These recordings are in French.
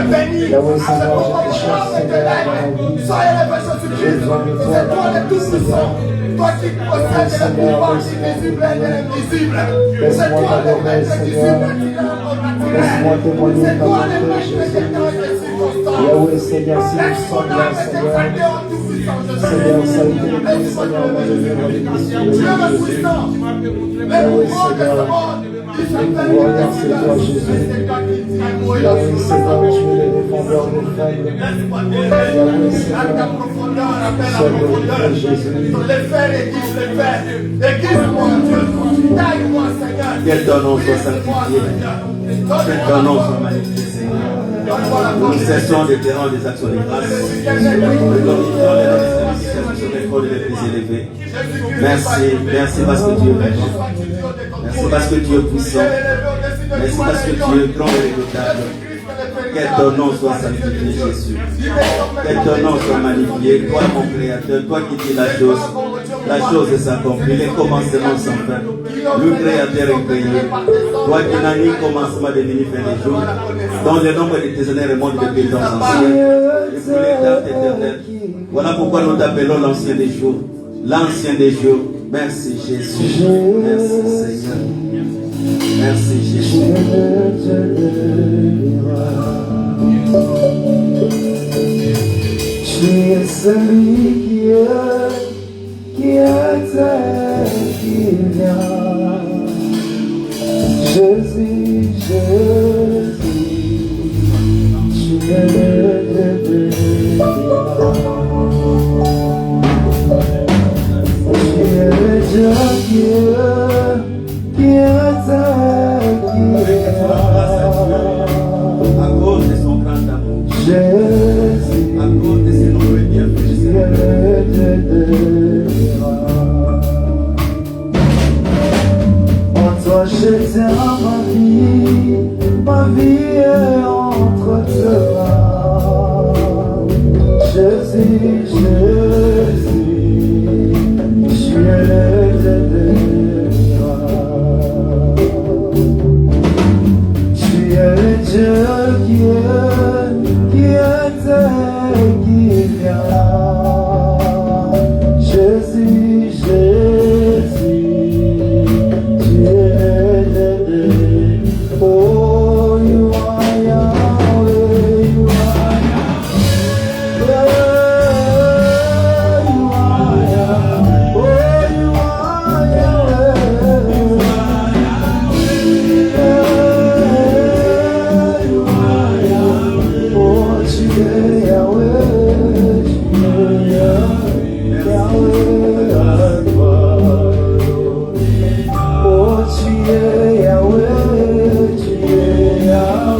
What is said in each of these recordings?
bénis. C'est ton nom éternel. Soyez élevé, Jésus-Christ. C'est toi le Tout-Puissant. Toi qui possèdes le pouvoir invisible et l'invisible. C'est toi le maître du surnaturel. C'est toi le maître des temps et des circonstances. Laisse mon âme t'exalter en Tout-Puissant. Laisse mon âme Dieu le puissant. Mais le monde de ce monde, il s'appelle le Jésus. C'est toi qui tiens mourir. À ta profondeur, appelle à profondeur. Les fers, aiguise-moi, Dieu. Taille-moi, Seigneur. Quel ton nom soit sanctifié. Que ton nom soit magnifié, Seigneur. Nous cessons de te rendre des actions de grâce. Nous glorifions les noms de services sur les codes les plus élevés. Merci parce que tu es vivant. Merci parce que tu es puissant. Merci parce que tu es grand et redoutable. Que ton nom soit sanctifié, Jésus. Que ton nom soit magnifié. Toi, mon Créateur, toi qui dis la chose s'accomplit, les commencements sans fin. Le Créateur est créé. Toi qui n'as ni commencement de ni fin des jours, dont le nombre de tes années remonte depuis temps anciens, et pour l'éternité éternelle. Voilà pourquoi nous t'appelons l'ancien des jours. L'ancien des jours. Merci Jésus. Merci Seigneur. Merci Jésus. Tu es celui qui était, qui vient. Jésus, Jésus, tu es le Dieu. Tu es le Dieu qui était, qui vient. À cause de son grand amour. Jésus, à cause de ses nombreux bienfaits. En toi je tiens ma vie est entre tes mains. Jésus, Jésus, tu es le tu es le Dieu qui était, qui vient. Jésus, Jésus, tu es le oh, you are Yahweh, you are Yahweh, you are Yahweh, oh, you are Yahweh, you are Yahweh, oh, tu es Yahweh, tu es Yahweh.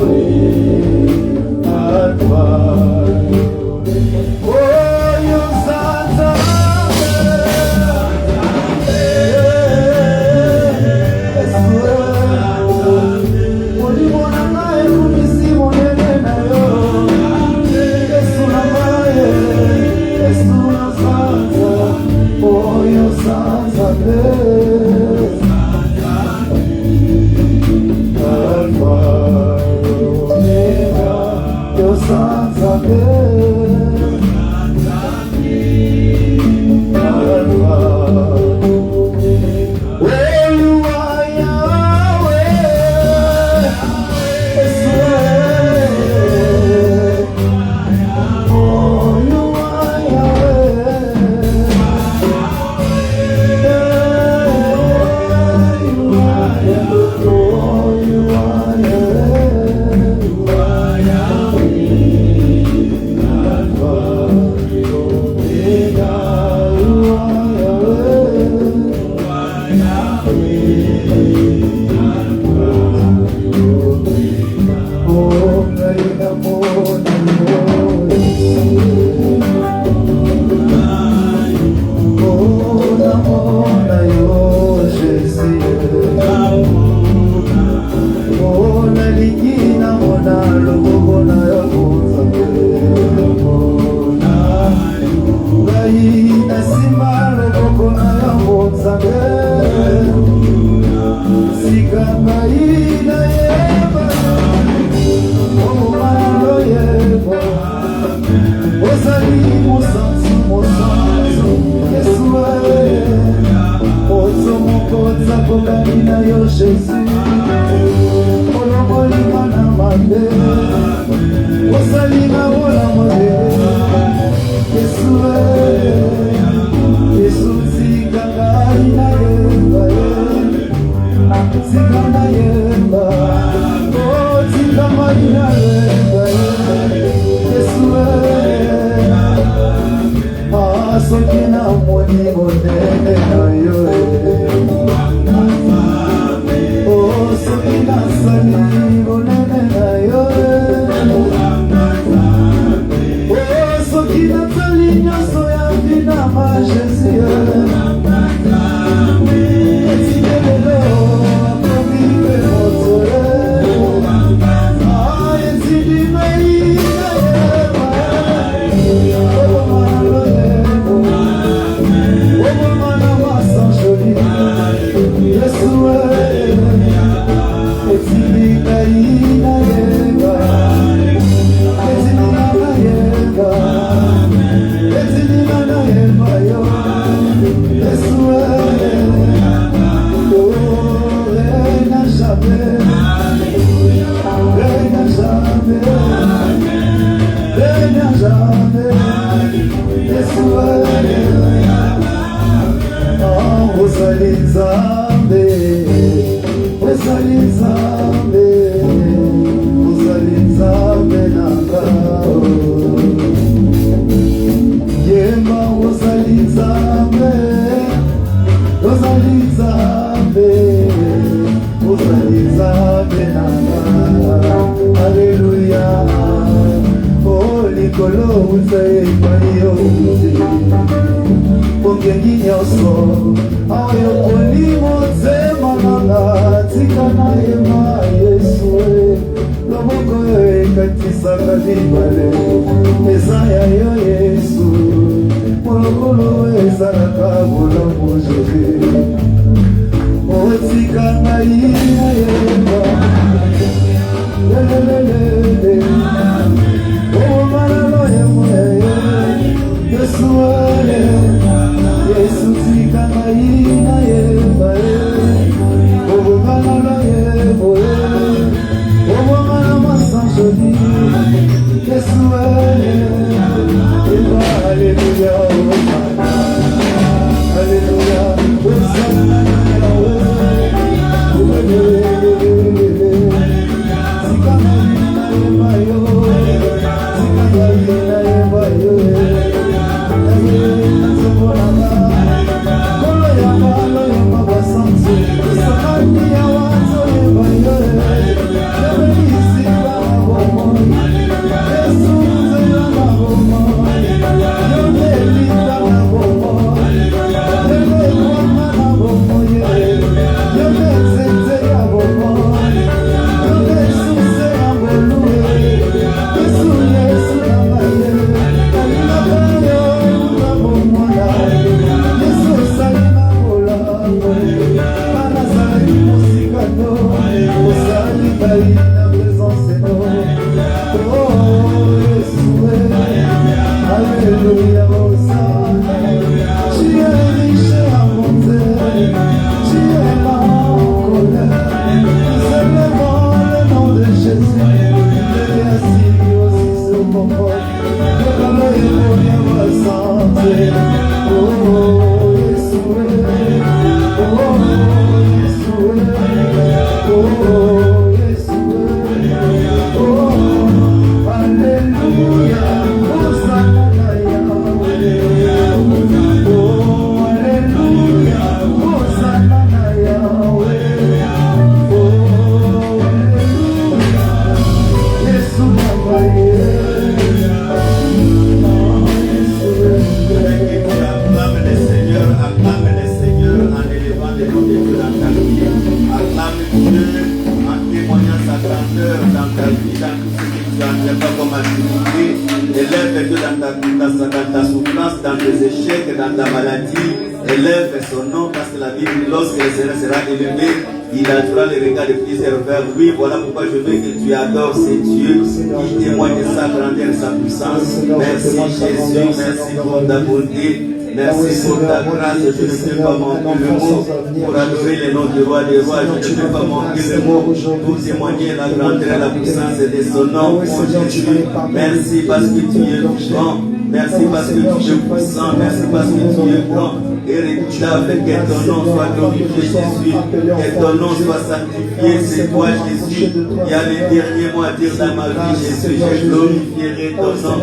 Élève son nom parce que la Bible, lorsque le Seigneur sera élevé, Il attirera les regards de plusieurs vers lui. Voilà pourquoi je veux que tu adores ces dieux qui témoignent de sa grandeur et sa puissance. Merci Jésus, merci pour ta bonté. Merci pour ta grâce. Je ne peux pas manquer le mot pour adorer le nom du roi des rois. Je ne peux pas manquer le mot pour témoigner la grandeur et la puissance de son nom. Mon Jésus, merci parce que tu es vivant. Merci parce que tu es puissant. Merci parce que tu es grand et redoutable. Que ton nom soit glorifié, Jésus. Que ton nom soit sanctifié. C'est toi, Jésus. Il y a les derniers mots à dire dans ma vie, Jésus. Je glorifierai ton nom.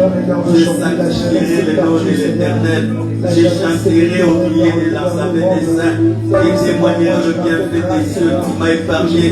Je sanctifierai le nom de l'Éternel. Je chanterai au milieu de l'ensemble des saints et témoignerai le bienfait des cieux. Tu m'as épargné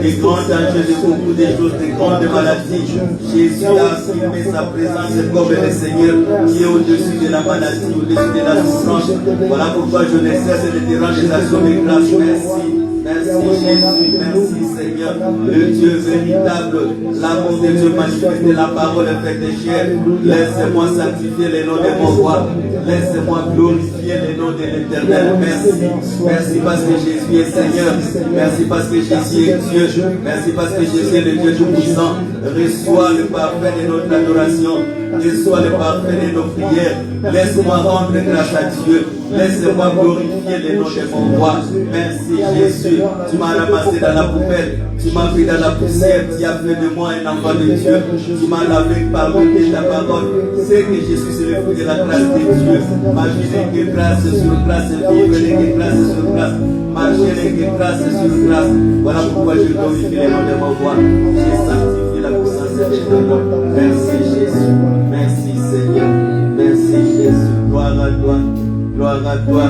des grands dangers, de beaucoup de choses, des grandes maladies. Jésus a affirmé sa présence comme le Seigneur qui est au-dessus de la maladie, au-dessus de la souffrance. Voilà pourquoi je ne cesse de te rendre des actions de grâce. Merci. Merci Jésus, merci Seigneur, le Dieu véritable, l'amour de Dieu manifesté, la parole faite de chair. Laisse-moi sanctifier le nom de mon roi, laisse-moi glorifier le nom de l'Éternel. Merci, merci parce que Jésus est Seigneur, merci parce que Jésus est Dieu, merci parce que Jésus est le Dieu tout-puissant. Reçois le parfait de notre adoration, reçois le parfait de nos prières. Laisse-moi rendre grâce à Dieu, laisse-moi glorifier le nom de mon roi. Merci Jésus. Tu m'as ramassé dans la poubelle, tu m'as pris dans la poussière, tu as fait de moi un enfant de Dieu, tu m'as lavé par le de ta parole. C'est que je suis le fruit de la grâce de Dieu. Ma vie n'est que grâce sur grâce, vivre n'est que grâce sur grâce, marcher n'est que grâce sur grâce. Voilà pourquoi je glorifie le nom de mon roi. J'ai sanctifié la puissance de ton nom. Merci Jésus, merci Seigneur, merci Jésus, gloire à toi. Gloire à toi,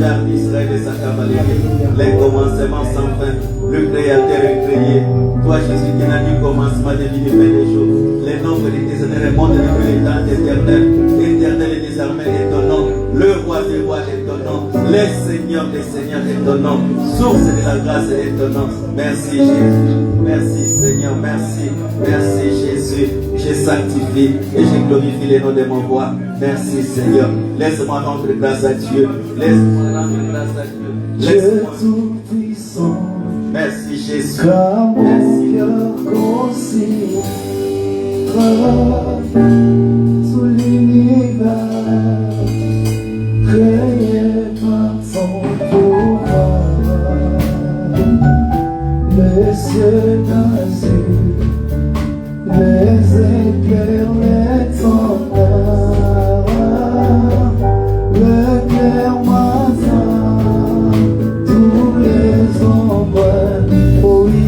cher Israël et sa cavalerie, les commencements sans fin, le Créateur est créé. Toi, Jésus, qui n'a ni commencement de vie ni fin des jours. Les nombres des ténèbres remontent depuis les temps éternels. Éternel et désormais est ton nom. Le roi des rois est ton nom. Les seigneurs des seigneurs est ton nom. Source de la grâce est ton nom. Merci Jésus. Merci Seigneur. Merci. Merci Jésus. Je sanctifie et je glorifie le nom de mon roi. Merci Seigneur. Laisse-moi rendre grâce à Dieu. Laisse-moi rendre grâce à Dieu. Dieu tout-puissant. Merci Jésus. Car mon Merci. cœur considère tout l'univers créé par son pouvoir. Les cieux d'azur, les éclairs, les tonnerres, le clair matin, tous les ombres, oh oui,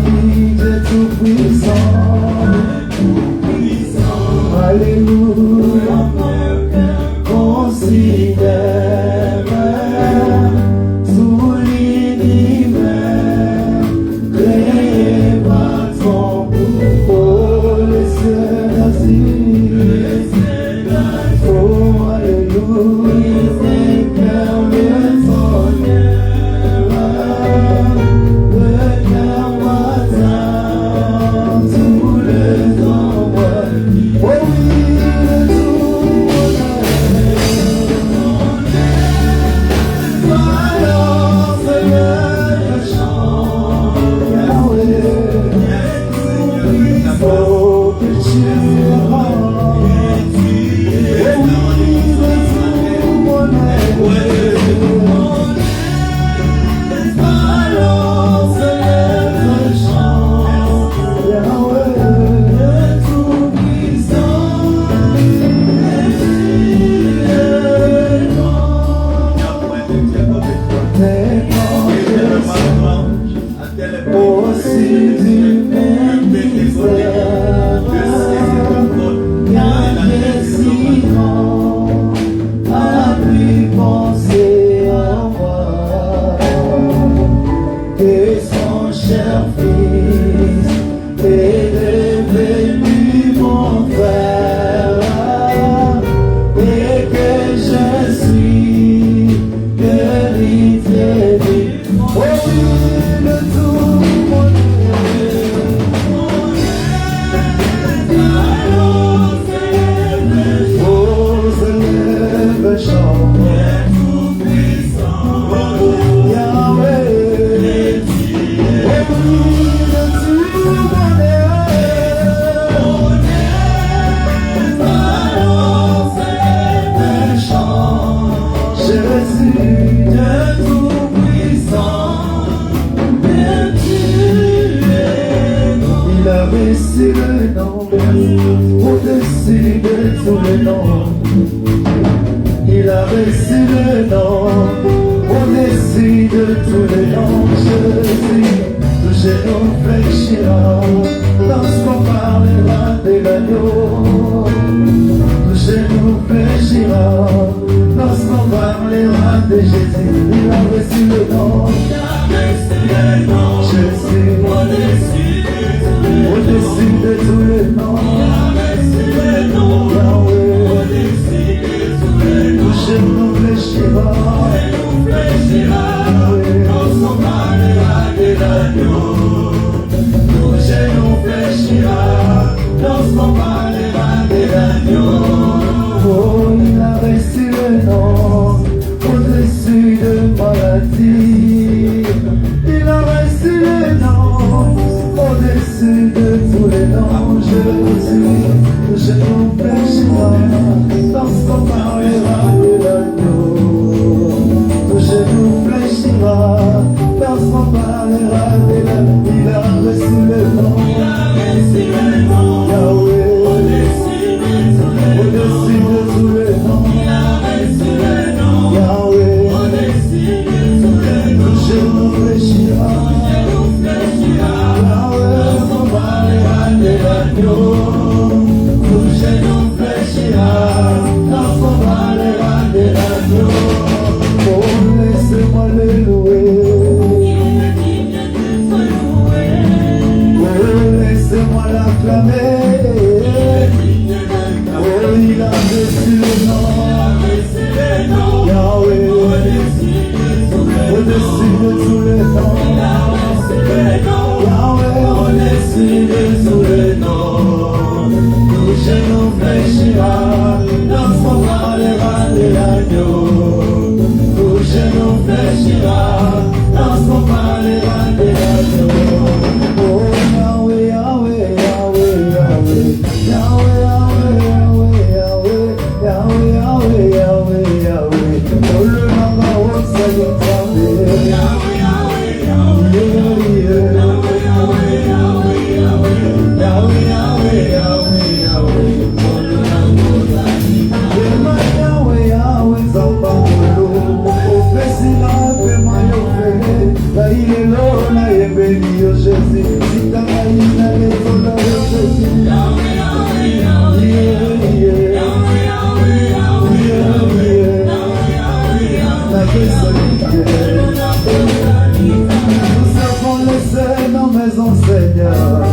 Dieu tout-puissant, alléluia, considère tout l'univers créé par ton pouvoir, les cieux d'azur, oh alléluia, les cœurs, les tonnerres, le clair matin, tous les ombres, oh oui, au-dessus de tous les noms. Il a reçu le nom, au-dessus de tous les noms. Jésus, tout genou fléchira, lorsqu'on parlera de l'agneau. Tout genou fléchira, lorsqu'on parlera de Jésus. Il a reçu le nom, Jésus, au-dessus de tous les noms. Je nous fléchira, lorsqu'on parlera de l'agneau. Je nous fléchira, lorsqu'on parlera de l'agneau. Oh, il a reçu le nom, au-dessus de maladie. Il a reçu le nom, au-dessus de tous les noms. Je nous fléchira, lorsqu'on parlera de l'agneau. Je nous fléchira, lorsqu'on parlera de l'agneau. Il a reçu le nom, Yahweh, au-dessus de tous les noms. Yahweh, je nous fléchira, Yahweh, lorsqu'on parlera de l'agneau. Je nous fléchira, lorsqu'on parlera de l'agneau. Oh, laissez-moi le louer. Oh, laissez-moi l'acclamer. Oh, il a reçu le nom, Yahweh, au-dessus de tous les noms. Yahweh, au-dessus de tous les noms. Je nous fléchira, lorsqu'on parlera de l'agneau. Je nous fléchira, lorsqu'on parlera de l'agneau. Oh, Yahweh, Yahweh, Yahweh, Yahweh, Yahweh, Yahweh, Yahweh, Yahweh, Yahweh, Yahweh, Yahweh. Oh, le Nanga, ça y est, Yahweh, Yahweh, Yahweh, Yahweh, Yahweh, Yahweh. Nous avons laissé nos maisons, Seigneur,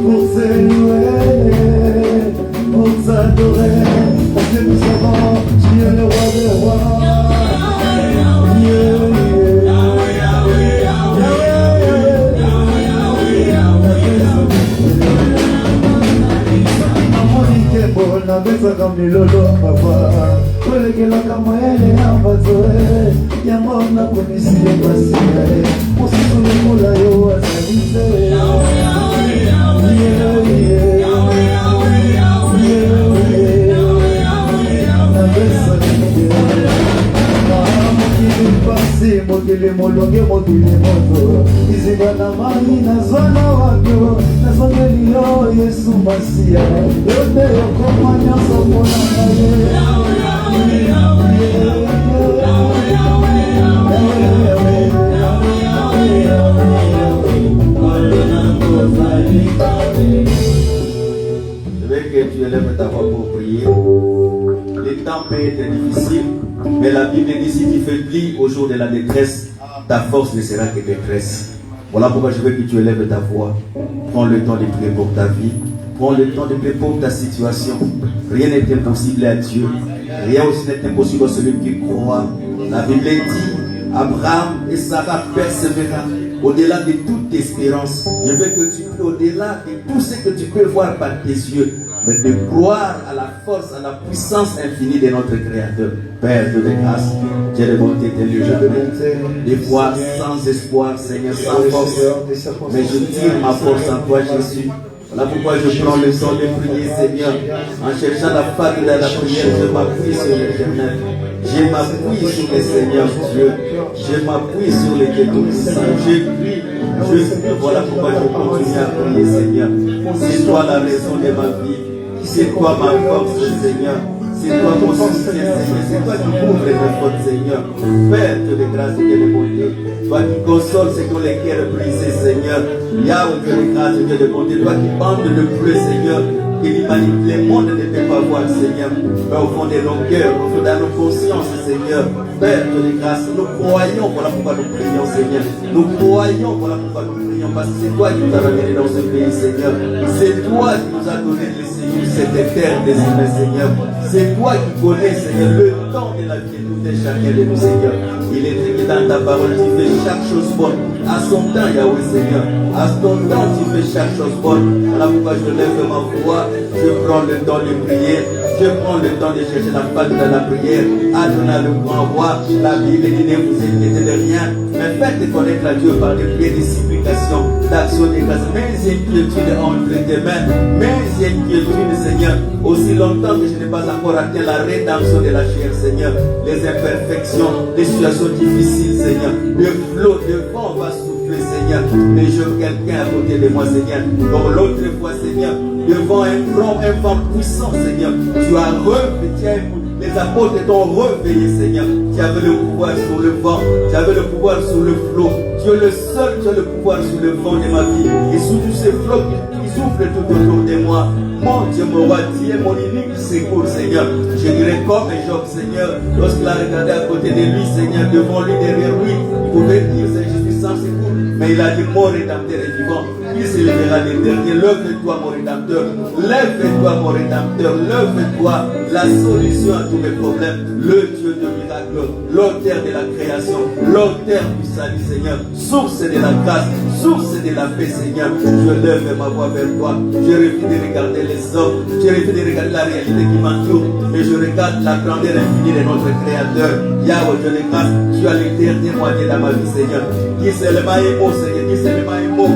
pour t'élouer, pour t'adorer, parce que nous savons, tu es le roi des rois. Nabetsaka milolo papa olekelaka mayele ya bato yango nakomisi ye basika ye mosusu lokola yo azali te. Mokili mpasi mokili molonge mokili moto izinga na mai nazwana wapyo nazongeli yo Yesu Masiya yo nde yokoma nyonso mpona Je veux que tu élèves ta voix pour prier. Les temps peuvent être difficiles, mais la Bible dit si tu faiblis au jour de la détresse, ta force ne sera que détresse. Voilà pourquoi je veux que tu élèves ta voix. Prends le temps de prier pour ta vie. Prends le temps de prier pour ta situation. Rien n'est impossible à Dieu. Rien aussi n'est impossible à celui qui croit. La Bible dit, Abraham et Sarah persévéra au-delà de toute espérance. Je veux que tu pries au-delà de tout ce que tu peux voir par tes yeux, mais de croire à la force, à la puissance infinie de notre Créateur. Père de grâce, Dieu de bonté, des fois sans espoir, Seigneur, sans force, mais je tire ma force en toi, Jésus. Voilà pourquoi je prends le temps de prier, Seigneur. En cherchant la faute de la prière, je m'appuie sur l'Éternel. Je m'appuie sur le Seigneur Dieu. Je m'appuie sur les Tout-Puissants. Je prie Voilà pourquoi je continue à prier, Seigneur. C'est toi la raison de ma vie. C'est toi ma force, Seigneur. C'est toi mon soutien, Seigneur. C'est toi qui couvre mes fautes, Seigneur. Père de grâce et de bonté. Toi qui consoles ceux qui ont les cœurs brisés, Seigneur. Yahweh, Dieu de grâce et de bonté. Toi qui bandes le bleu, Seigneur. Et l'humanité, le monde ne peut pas voir, Seigneur. Mais au fond de nos cœurs, au fond de nos consciences, Seigneur. Père de grâce, nous croyons, voilà pourquoi nous prions, Seigneur. Nous croyons, voilà pourquoi nous prions. Parce que c'est toi qui nous as ramenés dans ce pays, Seigneur. C'est toi qui nous as donné le Seigneur, cette terre des humains, Seigneur. C'est toi qui connais, Seigneur, le temps de la vie de tout et chacun de nous, Seigneur. Il est écrit dans ta parole, tu fais chaque chose bonne. À son temps, Yahweh, Seigneur. À ton temps, tu fais chaque chose bonne. Voilà pourquoi je lève ma voix. Je prends le temps de prier. Je prends le temps de chercher la face de la prière. Adonai le grand roi. La Bible dit ne vous inquiétez de rien. Mais faites connaître à Dieu par des prières, des supplications, d'actions de grâce. Mes inquiétudes entre tes mains. Mes inquiétudes, Seigneur. Aussi longtemps que je n'ai pas encore atteint la rédemption de la chair, Seigneur. Les imperfections, les situations difficiles, Seigneur. Le flot de vent va souffler, Seigneur. Mais je veux quelqu'un à côté de moi, Seigneur. Comme l'autre fois, Seigneur. Devant un vent puissant, Seigneur. Tu as revêtu, les apôtres t'ont réveillé, Seigneur. Tu avais le pouvoir sur le vent, tu avais le pouvoir sur le flot. Tu es le seul qui a le pouvoir sur le vent de ma vie. Et sous tous ces flots qui soufflent tout autour de moi. Mon Dieu, mon roi, tu es mon unique secours, Seigneur. Je dirais comme Job, Seigneur, lorsqu'il a regardé à côté de lui, Seigneur, devant lui, derrière lui, il pouvait dire, Seigneur, je suis sans secours. Mais il a dit, mon rédempteur est vivant. Il se lèvera les derniers. Lève-toi, mon rédempteur. Lève-toi, mon rédempteur. Lève-toi. La solution à tous mes problèmes. Le Dieu de miracle. L'auteur de la création. L'auteur du salut, Seigneur. Source de la grâce. Source de la paix, Seigneur. Je lève ma voix vers toi. Je refuse de regarder les hommes. Je refuse de regarder la réalité qui m'entoure. Mais je regarde la grandeur infinie de notre Créateur. Yahweh, je le grâce. Tu as le dernier moyen dans ma vie, Seigneur. Qui seulement est mot, Seigneur. Qui seulement est mot.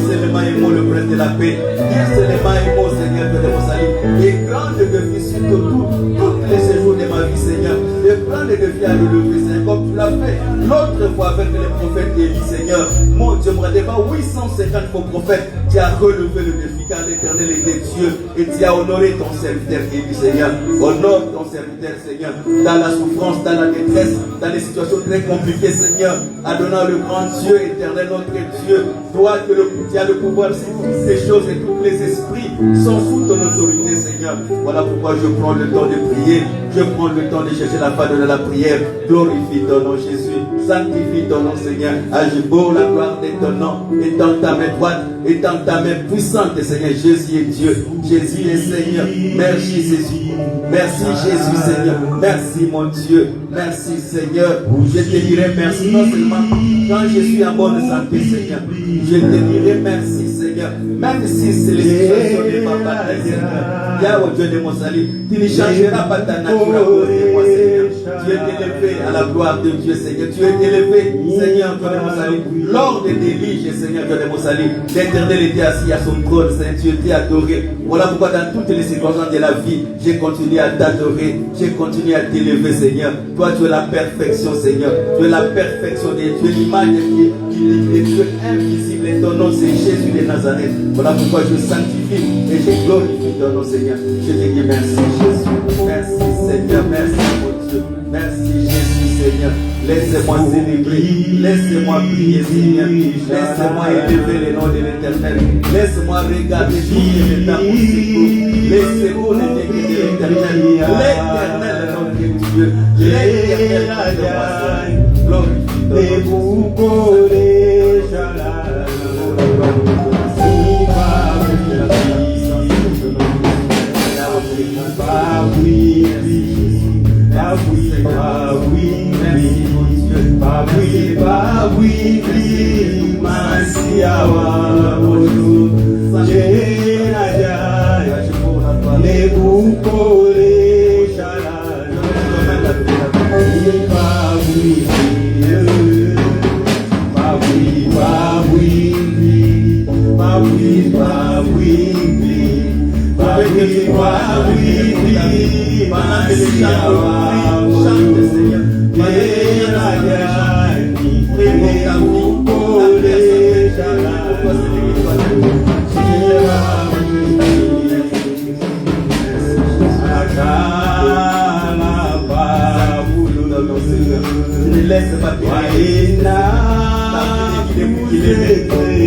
Seulement est mot le prince de la paix. Dis seulement est mot, Seigneur, de mon salut. Et grande défi sur tous les séjours de ma vie, Seigneur. Et grande défi à relever, Seigneur, comme tu l'as fait l'autre fois avec les prophètes Élie, Seigneur. Mon Dieu, me devant 850 faux prophètes, tu as relevé le défi car l'Éternel était Dieu. Et tu as honoré ton serviteur Élie, Seigneur. Honore ton serviteur, Seigneur. Dans la souffrance, dans la détresse, dans les situations très compliquées, Seigneur. Adonnant le grand Dieu, éternel, notre Dieu. Toi qui as le pouvoir sur toutes ces choses et tous les esprits sont sous ton autorité, Seigneur. Voilà pourquoi je prends le temps de prier. Je prends le temps de chercher la fin de la prière. Glorifie ton nom, Jésus. Sanctifie ton nom, Seigneur. Agis beau la gloire de ton nom. Étends ta main droite, étends ta main puissante, Seigneur. Jésus est Dieu. Jésus est Seigneur. Merci, Jésus. Merci, Jésus, Seigneur. Merci, mon Dieu. Merci, Seigneur. Je te dirai merci non seulement quand je suis en bonne santé, Seigneur. Je te dirai merci, Seigneur. Même si c'est les situations de ma bataille, Seigneur. Yahweh, Dieu de mon salut. Tu ne changeras pas ta nature à cause de moi, Seigneur. Tu es élevé à la gloire de Dieu, Seigneur. Tu es élevé, Seigneur, Dieu de mon salut. Lors des déliges, Seigneur, Dieu de mon salut, l'Éternel était assis à son trône, Seigneur. Tu étais adoré. Voilà pourquoi dans toutes les circonstances de la vie, j'ai continué à t'adorer. J'ai continué à t'élever, Seigneur. Toi, tu es la perfection, Seigneur. Tu es la perfection de Dieu, l'image de Dieu invisible. Et ton nom, c'est Jésus de Nazareth. Voilà pourquoi je sanctifie et je glorifie ton nom, Seigneur. Je te dis merci, Jésus. Merci, Seigneur. Merci, mon Dieu. Merci, Jésus, Seigneur. Laissez-moi célébrer. Laissez-moi prier, Seigneur. Laissez-moi élever le nom de l'Éternel. Laisse-moi regarder tout ce qui est dans mon secours. Laissez-moi le nom de l'Éternel. L'Éternel, notre Dieu. L'Éternel, notre glorifie ton nom. laisse pas qu'il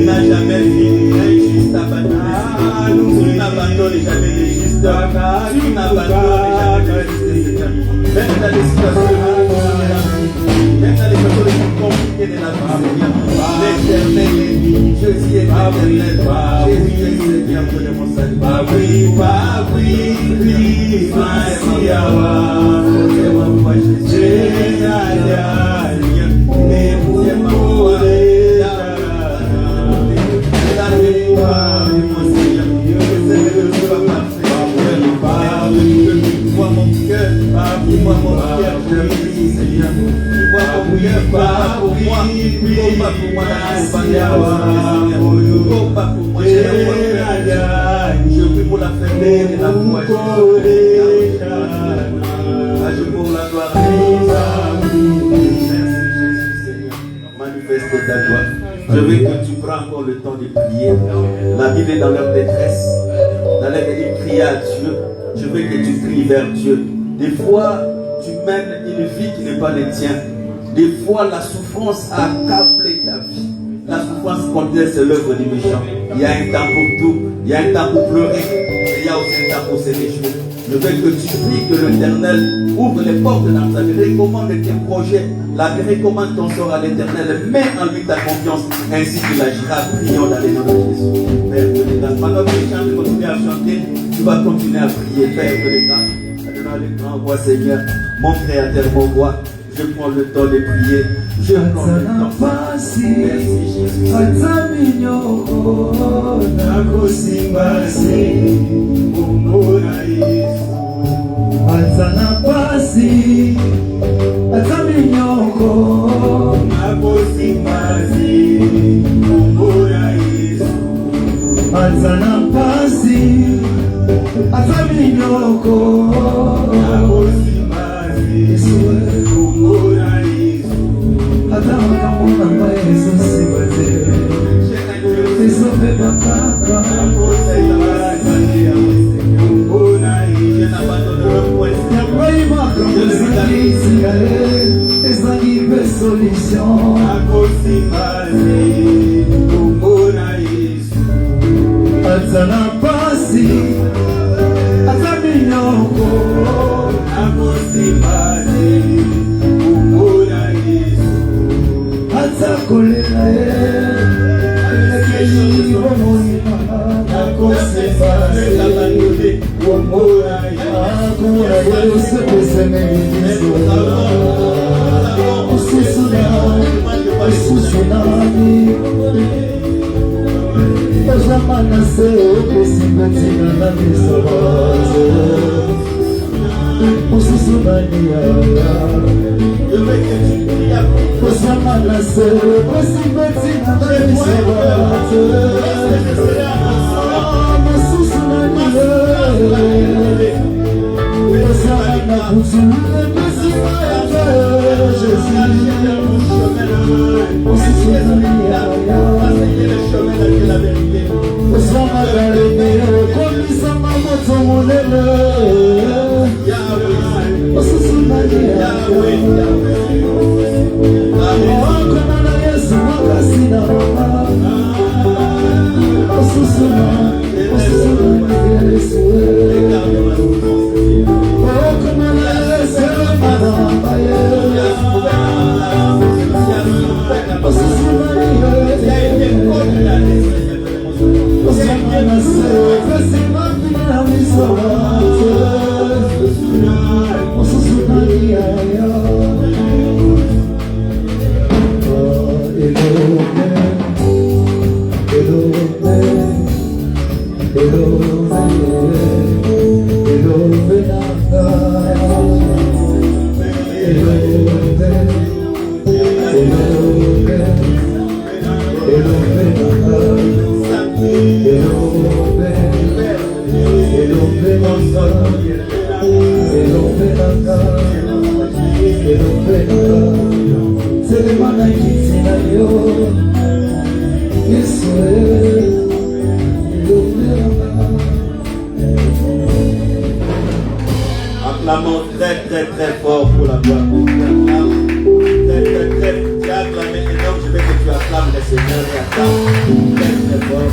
n'a jamais vu un juste abandonné. Tu n'abandonnes jamais les justes. Tu n'abandonnes jamais les justes. Même dans les situations, même dans les situations les plus compliquées de la vie, Seigneur, l'éternel est dit, Dieu est éternel, Jésus est Seigneur de mon salut. Merci à moi, Jésus, vois mon cœur, dis-moi mon cœur, je te prie, Seigneur. Dis-moi mon cœur, pas pour moi, pas pour moi, pas pour moi, je prie pour la faiblesse et la foi. Je pour la gloire. Merci Jésus, Seigneur. Manifeste ta gloire. Je veux que tu prends encore le temps de prier. La Bible est dans leur détresse. Dans leur ils crient à Dieu. Je veux que tu cries vers Dieu. Des fois, tu mènes une vie qui n'est pas la tienne. Des fois, la souffrance a accablé ta vie. La souffrance continue, c'est l'œuvre du méchant. Il y a un temps pour tout. Il y a un temps pour pleurer. Et il y a aussi un temps pour se réjouir. Je veux que tu pries que l'Éternel ouvre les portes dans ta vie. Recommande tes projets. Recommande ton sort à l'Éternel. Mets en lui ta confiance. Ainsi qu'il agira. Prions dans les noms de Jésus. Père de grâce. Pendant que les chants continuent à chanter, tu vas continuer à prier. Père de grâce. Adonne les grands voix, Seigneur. Mon Créateur, mon roi. Je prends le temps de prier. Je prends le temps. Merci Jésus. Atana pasi, ataminyoko, nakosi pasi, kumbura Yesu. Atana pasi, ataminyoko, nakosi pasi, kumbura Yesu. Atana kamuna mba Yesu sibaze, Yesu beba kaka, nakosi pasi, kumbura Yesu. Solution Atana pasi Ataminyoko Akosi pasi Kumbura Yesu Atakolela Akeli Omona Akosi pasi Kumbura Yesu Tsunami, Ojamana se Pesimetina na misobazo, Tsunami, Ojamana se Pesimetina na misobazo, Tsunami, Ojamana kuzule mesimaje, Jésus. On se souvient, on s'en va galener, comme il s'en va votre monnaie. On se souvient, comme on a Yesu, on se souvient, Yesu. Comme on a Yesu, Acclamons très très très fort pour la gloire de Dieu. acclame le Seigneur et acclame très fort.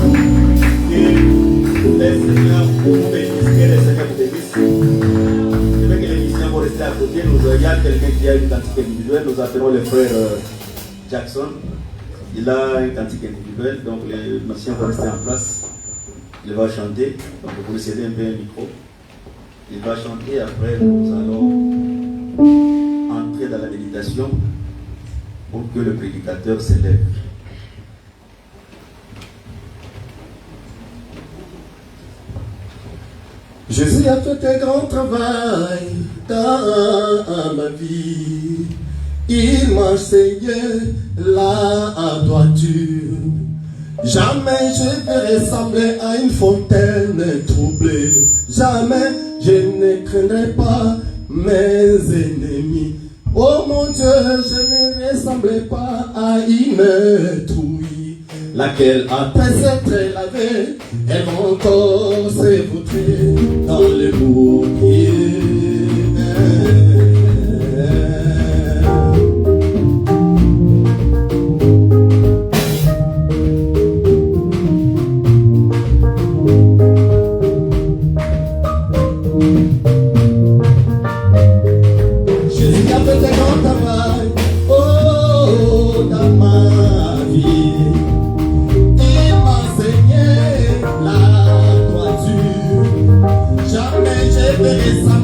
Que les Seigneurs vous bénissent, que les Seigneurs vous bénissent. Je veux que les musiciens vont rester à côté. Il y a quelqu'un qui a une cantique individuelle. Nous appelons le frère Jackson. Il a une cantique individuelle, donc les musiciens vont rester en place. Il va chanter, donc vous lui cédez un peu un micro. Il va chanter, après nous allons entrer dans la méditation pour que le prédicateur s'élève. Jésus a fait un grand travail dans ma vie. Il m'a enseigné la droiture. Jamais je vais ressembler à une fontaine troublée. Jamais je ne craindrai pas mes ennemis. Oh mon Dieu, je ne ressemblais pas à une trouille, laquelle après s'être lavée, elle va encore s'évautrer dans le bouquet.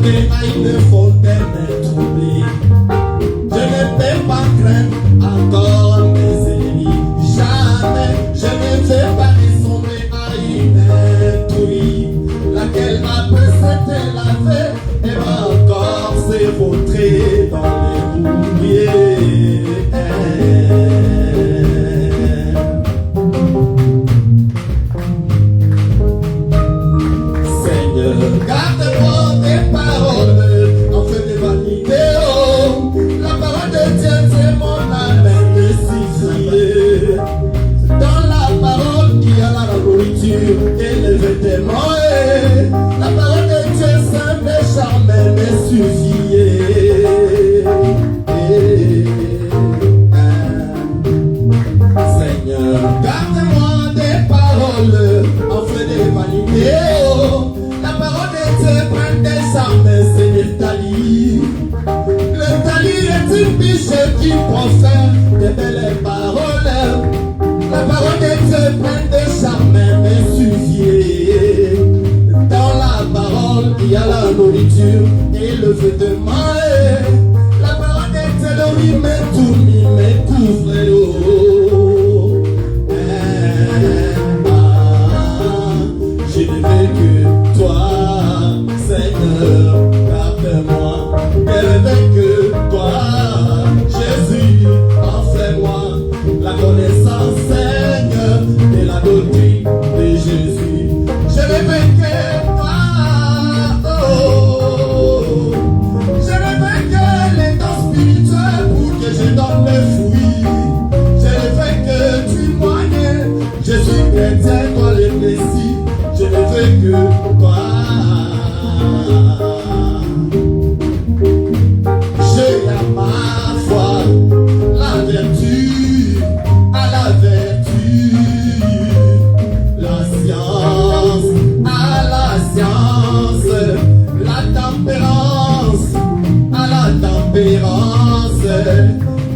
À une fontaine troublée, je ne peux pas craindre encore mes ennemis. Jamais je ne vais pas ressembler à une trouille, laquelle après s'être lavée, elle va encore s'évautrer dans les bouliers. Seigneur, garde-moi tes paroles. Élevé tes mots, la parole de Dieu c'est méchant mais me suffit. Seigneur, garde-moi des paroles en fait des vanités. La parole de Dieu prend des armes, Seigneur Tali. Le Tali est une biche qui profère de belles paroles. La parole de Dieu prend des charmes mais suffit. Dans la parole il y a la nourriture et le vêtement. La parole de Dieu lui met tout, lui met couvre. Je ne veux que toi, Seigneur, garde-moi. Je ne veux que toi, Jésus, offre-moi la connaissance, Seigneur, de la doctrine de Jésus. Je ne veux que toi, oh. Je ne veux que les dons spirituels pour que je donne le fruit. Je ne veux que tu moignes. Je suis chrétien, toi le Messie. Je ne veux que toi. J'ai à ma foi la vertu, à la vertu, la science, à la science, la tempérance, à la tempérance,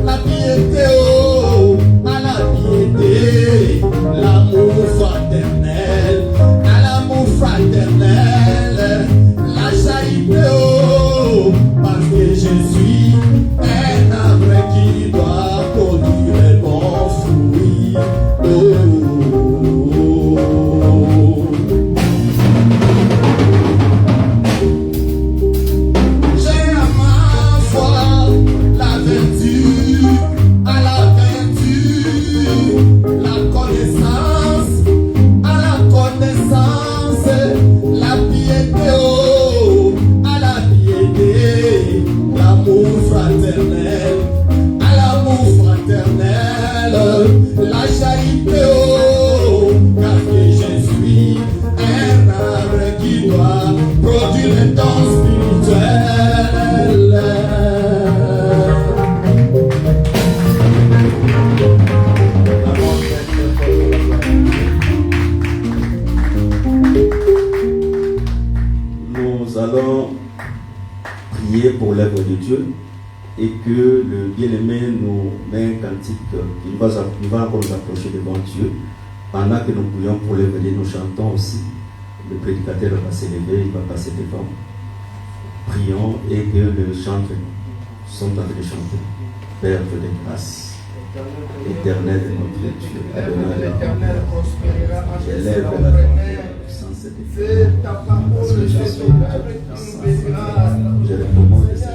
la piété, oh, à la piété, l'amour fraternel, à l'amour fraternel, la charité, oh, parce que je suis un arbre qui doit produire un bon fruit. J'ai à ma foi la vertu, à la vertu, la connaissance, à la connaissance, la piété, oh, à la piété, l'amour fraternel, à l'amour fraternel, la charité, oh, car que je suis un arbre qui doit produire un don spirituel. allons prier pour l'œuvre de Dieu et que le bien-aimé nous met un cantique qui va encore nous approcher devant Dieu. Pendant que nous prions pour l'œuvre de Dieu, nous chantons aussi. Le prédicateur va s'élever, il va passer devant. Prions et que le chantre sont en train de chanter. Père de grâce, éternel de notre Dieu, L'Éternel prospérera en élève ta la prière. puissance de Dieu. C'est ta parole, Parce que je suis tu béniras. je le commande de cette œuvre.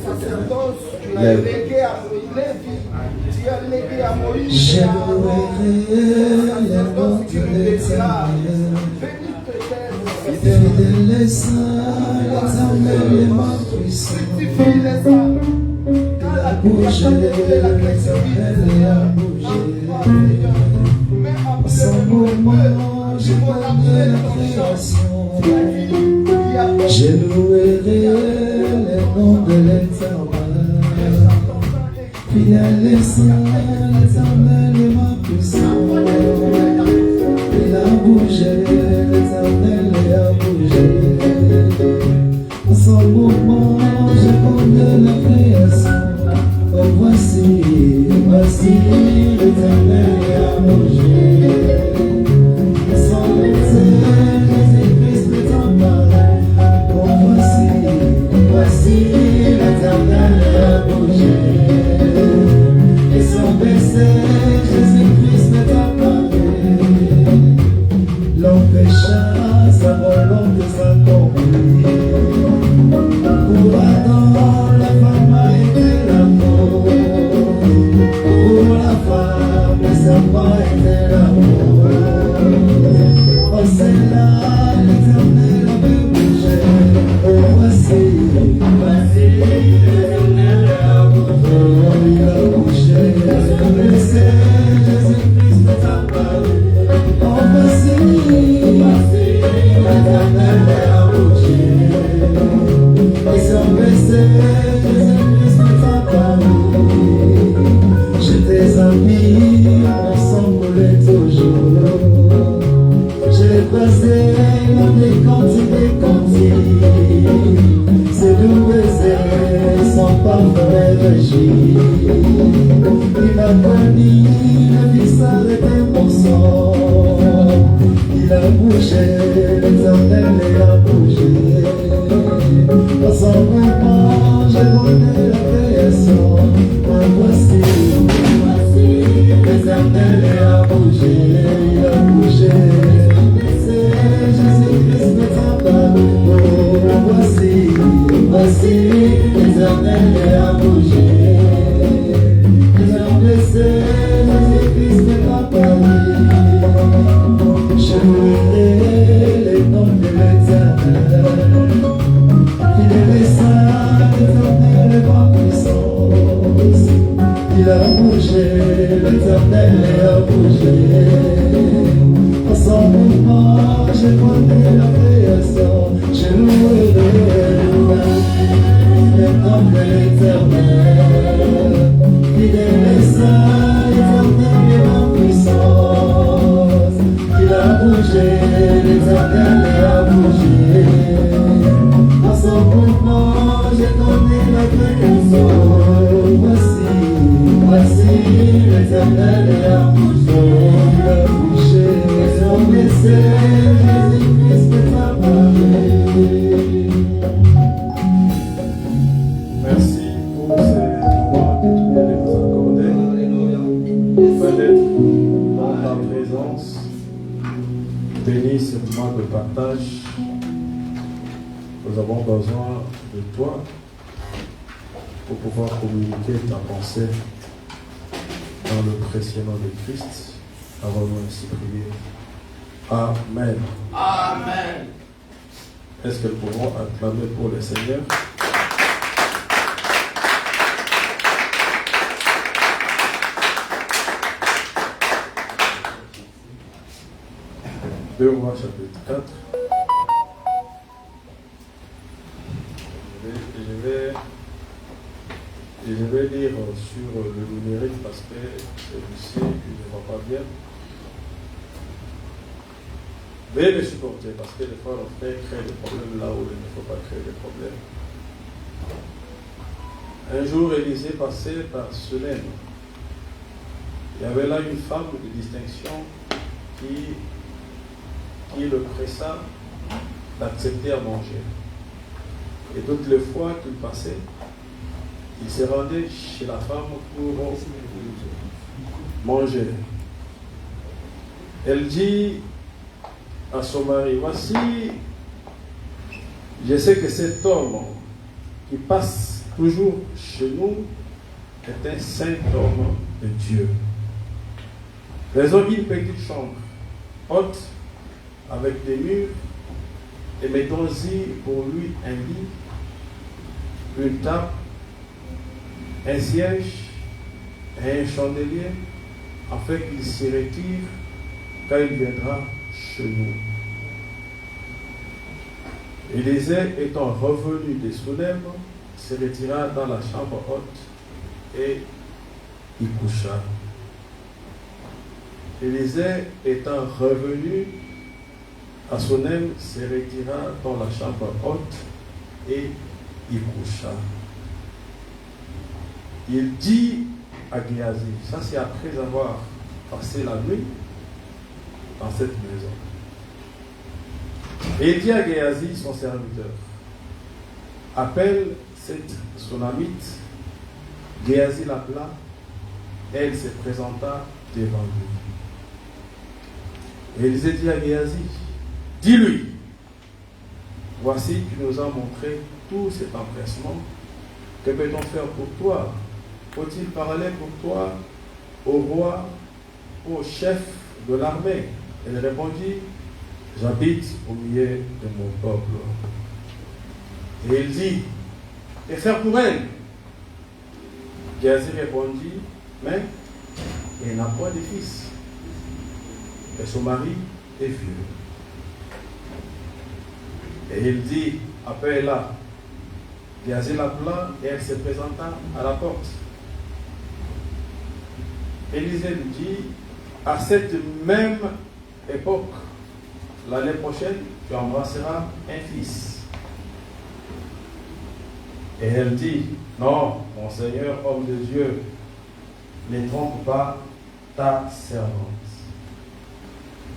Sacerdoce, tu l'as légué à Lévi, tu as légué à Moïse. Je et à louerai Aaron. le nom Sacerdoce, tu de le béniras. l'Éternel. Béni peut-être. Fidèle les saints, l'Éternel est ma puissance. Fructifie les âmes. Quand la Bouger, l'Éternel a bougé. En son moment, je connais la création. Je louerai le nom de l'Éternel. Fidèle les saints, l'Éternel est ma puissance. Il a bougé, l'Éternel a bougé. En son moment, je connais la création. Oh, voici, l'Éternel a bougé. Son baiser, Jésus-Christ est en pareil. Oh, voici, l'Éternel a bougé. Et son baiser, Jésus-Christ est en pareil. L'homme pécha, sa volonté s'accomplit. Pour Adam, la femme a été l'amour. Pour la femme, le serpent était l'amour. Oh, c'est là, l'Éternel avait bougé. Oh, voici, l'Éternel a bougé. Il a bougé, Jésus-Christ est apparu. Oh, voici, l'Éternel a bougé. Et son baiser, Jésus-Christ est apparu. J'ai des amis, on s'envolait toujours. Je les croisais dans des cantiques. Ces doux baisers sont parfaits régis. Il m'a connu, le visage était mon sang. Il a bougé, l'Éternel a bougé. Dans son mouvement, j'ai donné la création. Oh, voici, l'Éternel a bougé, il a bougé. C'est Jésus-Christ est apparu. Oh, voici, l'Éternel a bougé. Les hommes blessés, Jésus-Christ est apparu. Je louerai les noms de l'Éternel. Fidèle et saint, l'Éternel est ma puissance. Il a bougé, l'Éternel a bougé. En son mouvement, je connais la création. Je louerai le nom de l'Éternel. Fidèle et saint, l'Éternel est ma puissance. Il a bougé, l'Éternel a bougé. En son mouvement, je connais la création. Voici, l'Éternel a bougé. Il a bougé, son baiser, Jésus-Christ est apparu. Merci pour ces moments que tu viens de nous accorder. Afin d'être dans ta présence, bénis ce moment de partage. Nous avons besoin de toi pour pouvoir communiquer ta pensée dans le précieux nom de Christ. Avons-nous ainsi prié. Amen. Amen. Est-ce que nous pouvons acclamer pour le Seigneur? Deux Rois chapitre 4. Je vais lire sur le numérique parce que celui-ci ne va pas bien. Veuillez les supporter parce que des fois, on fait créer des problèmes là où il ne faut pas créer des problèmes. Un jour, Élisée passait par Sunem. Il y avait là une femme de distinction qui le pressa d'accepter à manger. Et toutes les fois qu'il passait, il se rendait chez la femme pour manger. Elle dit à son mari, voici, je sais que cet homme qui passe toujours chez nous est un saint homme de Dieu. Faisons une petite chambre haute avec des murs et mettons-y pour lui un lit, une table, un siège et un chandelier afin qu'il se retire quand il viendra chez nous. Élisée étant revenu de Sunem, se retira dans la chambre haute et y coucha. Élisée étant revenu à Sunem, se retira dans la chambre haute et y coucha. Il dit à Géasi, ça c'est après avoir passé la nuit dans cette maison. Et il dit à Géasi, son serviteur, appelle cette Sunamite. Géasi l'appela, elle se présenta devant lui. Et Élisée dit à Géasi, dis-lui, voici tu nous as montré tout cet empressement. Que peut-on faire pour toi? Faut-il parler pour toi au roi, au chef de l'armée? Elle répondit, j'habite au milieu de mon peuple. Et il dit, que faire pour elle? Géasi répondit, mais elle n'a pas de fils. Et son mari est vieux. Et il dit, appelle-la. Géasi l'appela et elle se présenta à la porte. Élisée lui dit, à cette même époque, l'année prochaine, tu embrasseras un fils. Et elle dit, non, mon Seigneur, homme de Dieu, ne trompe pas ta servante.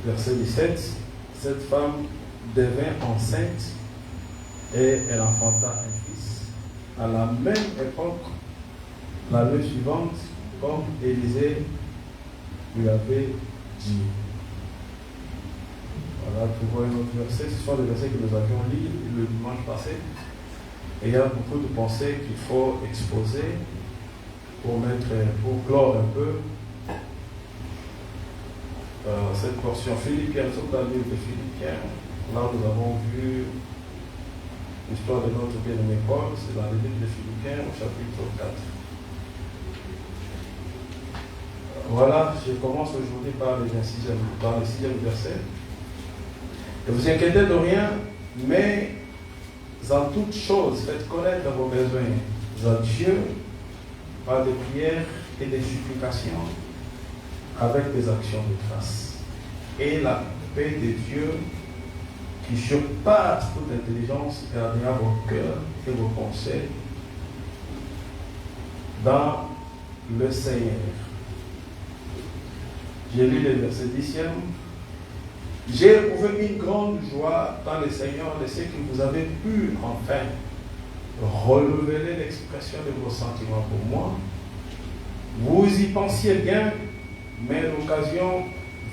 Verset 17, cette femme devint enceinte et elle enfanta un fils. À la même époque, l'année suivante, comme Élisée lui avait dit. Voilà, tu vois un autre verset. Ce sont les versets que nous avions lus le dimanche passé. Et il y a beaucoup de pensées qu'il faut exposer pour clore un peu cette portion. Philippiens, nous sommes dans le livre de Philippiens. Là, nous avons vu l'histoire de notre bien-aimé Paul. C'est dans le livre de Philippiens, au chapitre 4. Voilà, je commence aujourd'hui par le 6e verset. Ne vous inquiétez de rien, mais en toutes choses, faites connaître vos besoins à Dieu par des prières et des supplications avec des actions de grâce. Et la paix de Dieu qui surpasse toute intelligence gardera vos cœurs et vos pensées dans le Seigneur. J'ai lu le verset 10e. J'ai éprouvé une grande joie dans le Seigneur de ce que vous avez pu enfin relever l'expression de vos sentiments pour moi. Vous y pensiez bien, mais l'occasion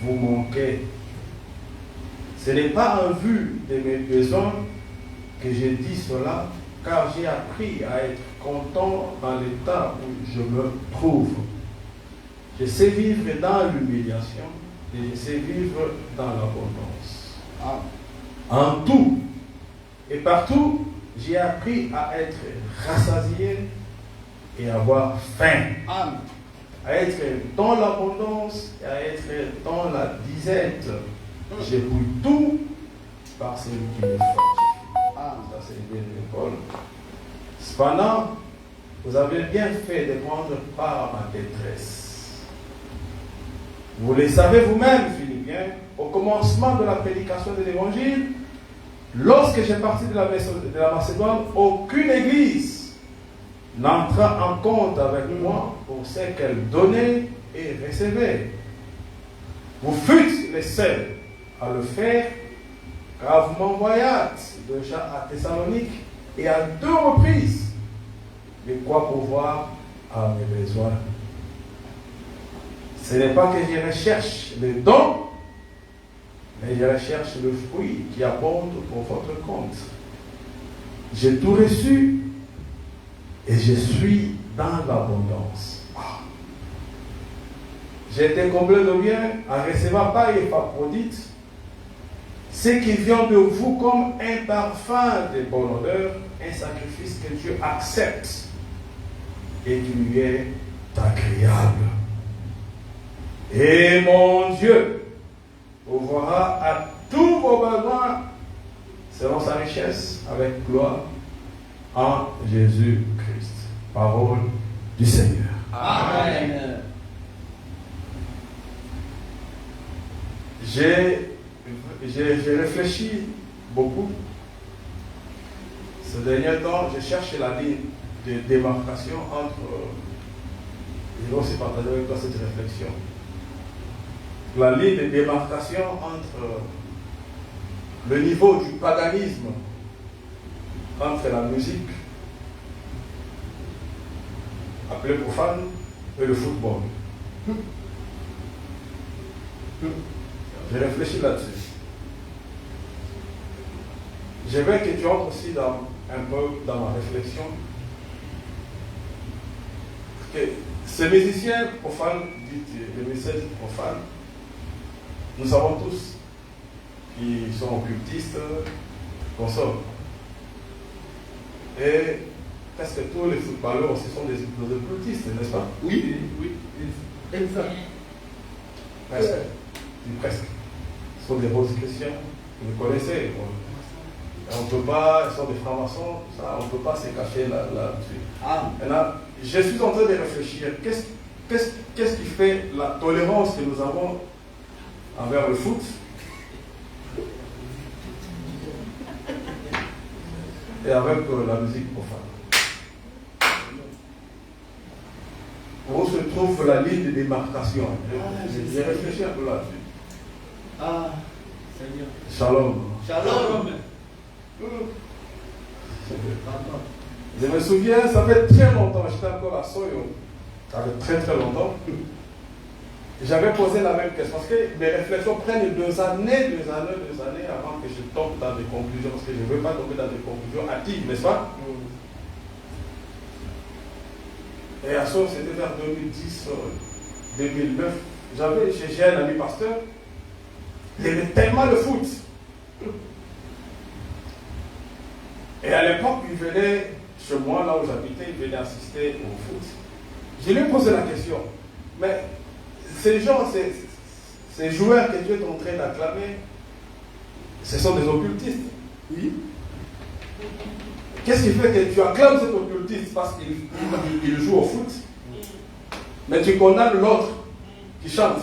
vous manquait. Ce n'est pas en vue de mes besoins que j'ai dit cela, car j'ai appris à être content dans l'état où je me trouve. Je sais vivre dans l'humiliation et je sais vivre dans l'abondance. En tout et partout, j'ai appris à être rassasié et à avoir faim. À être dans l'abondance et à être dans la disette. J'éprouve tout par celui qui me fortifie. Ça, c'est bien l'école. Cependant, vous avez bien fait de prendre part à ma détresse. Vous le savez vous-même, Philippe, souviens, au commencement de la prédication de l'évangile, lorsque j'ai parti de la Macédoine, aucune église n'entra en compte avec moi pour ce qu'elle donnait et recevait. Vous fûtes les seuls à le faire, car vous m'envoyâtes déjà à Thessalonique et à 2 reprises, de quoi pourvoir à mes besoins. Ce n'est pas que je recherche les dons, mais je recherche le fruit qui abonde pour votre compte. J'ai tout reçu et je suis dans l'abondance. J'ai été comblé de bien en recevant par Épaphrodite ce qui vient de vous comme un parfum de bonne odeur, un sacrifice que Dieu accepte et qui lui est agréable. Et mon Dieu pourvoira à tous vos besoins selon sa richesse avec gloire en Jésus-Christ. Parole du Seigneur. Amen. J'ai réfléchi beaucoup. Ces derniers temps, j'ai cherché la ligne de démarcation entre. Je vais aussi partager avec toi cette réflexion. La ligne de démarcation entre le niveau du paganisme, entre la musique, appelée profane, et le football. J'ai réfléchi là-dessus. Je veux que tu entres aussi un peu dans ma réflexion. Que ces musiciens profanes, les musiciens profanes, nous savons tous qu'ils sont occultistes, consorts. Et presque tous les footballeurs aussi sont des occultistes, n'est-ce pas? Oui, oui, exact. Presque. Presque. Ce sont des roses chrétiens, vous connaissez. On ne peut pas, ils sont des francs-maçons, on ne peut pas se cacher là-dessus. Maintenant, je suis en train de réfléchir, qu'est-ce qui fait la tolérance que nous avons envers le foot et avec la musique profane? Où se trouve la ligne de démarcation? J'ai réfléchi un peu là-dessus. Ah, Seigneur. Shalom. Shalom. Je me souviens, ça fait très longtemps, j'étais encore à Soyo, ça fait très longtemps. J'avais posé la même question, parce que mes réflexions prennent 2 années avant que je tombe dans des conclusions, parce que je ne veux pas tomber dans des conclusions hâtives, n'est-ce pas? Et à Soyo, c'était vers 2010, 2009. J'ai un ami pasteur, il aimait tellement le foot. Et à l'époque, il venait chez moi, là où j'habitais, il venait assister au foot. Je lui ai posé la question, mais ces gens, ces joueurs que tu es en train d'acclamer, ce sont des occultistes. Oui. Qu'est-ce qui fait que tu acclames cet occultiste parce qu'il joue au foot, mais tu condamnes l'autre qui chante?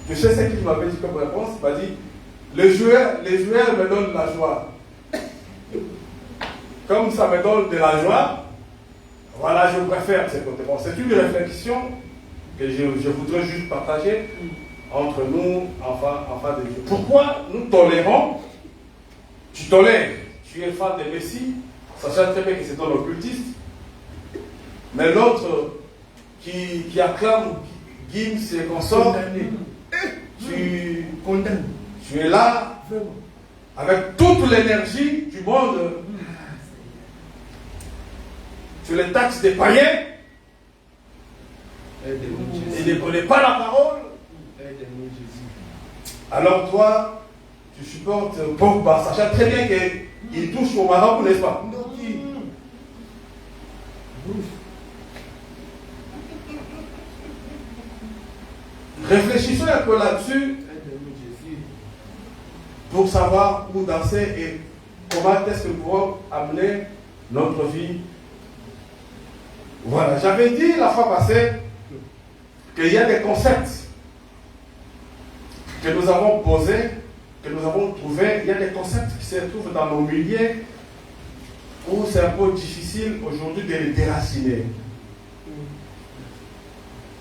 Tu sais ce qu'il m'avait dit comme réponse? Il m'a dit, les joueurs me donnent la joie. Comme ça me donne de la joie, voilà, je préfère ce côté. Bon, c'est une réflexion que je voudrais juste partager entre nous, enfants de Dieu. Pourquoi nous tolérons? Tu tolères, tu es fan de Messie, sachant très bien que c'est un occultiste, mais l'autre qui acclame Gims et consorts, tu condamnes. Tu es là avec toute l'énergie du monde. Tu les taxes des païens. Ils ne connaissent pas la parole. Alors toi, tu supportes Pogba, sachant très bien qu'il touche au marabout, n'est-ce pas? Réfléchissons un peu là-dessus pour savoir où danser et comment est-ce que nous pouvons amener notre vie. Voilà, j'avais dit la fois passée qu'il y a des concepts que nous avons posés, que nous avons trouvés, il y a des concepts qui se trouvent dans nos milieux où c'est un peu difficile aujourd'hui de les déraciner.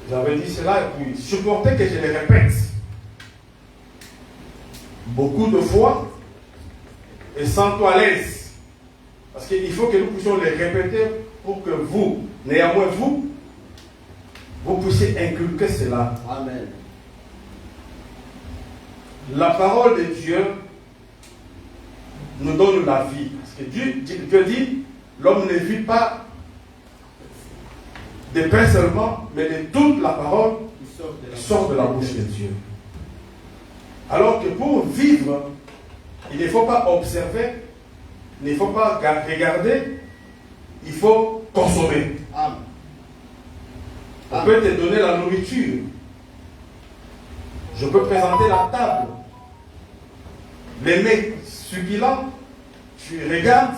J'avais dit cela et puis supportez que je les répète beaucoup de fois et sens-toi à l'aise. Parce qu'il faut que nous puissions les répéter pour que vous, néanmoins vous puissiez inculquer cela. Amen. La parole de Dieu nous donne la vie. Parce que Dieu dit, l'homme ne vit pas de pain seulement, mais de toute la parole qui sort de la bouche de Dieu. Alors que pour vivre, il ne faut pas observer, il ne faut pas regarder, il faut consommer. Amen. On peut te donner la nourriture. Je peux présenter la table. Les mets succulents, tu regardes,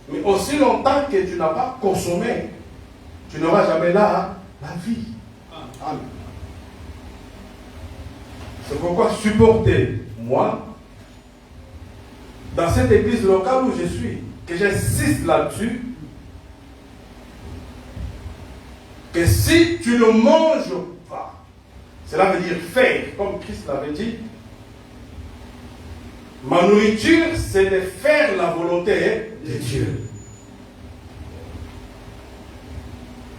mais aussi longtemps que tu n'as pas consommé, tu n'auras jamais là la vie. Amen. C'est pourquoi supportez-moi dans cette église locale où je suis, que j'insiste là-dessus, que si tu ne manges pas, cela veut dire faire, comme Christ l'avait dit, ma nourriture, c'est de faire la volonté de Dieu.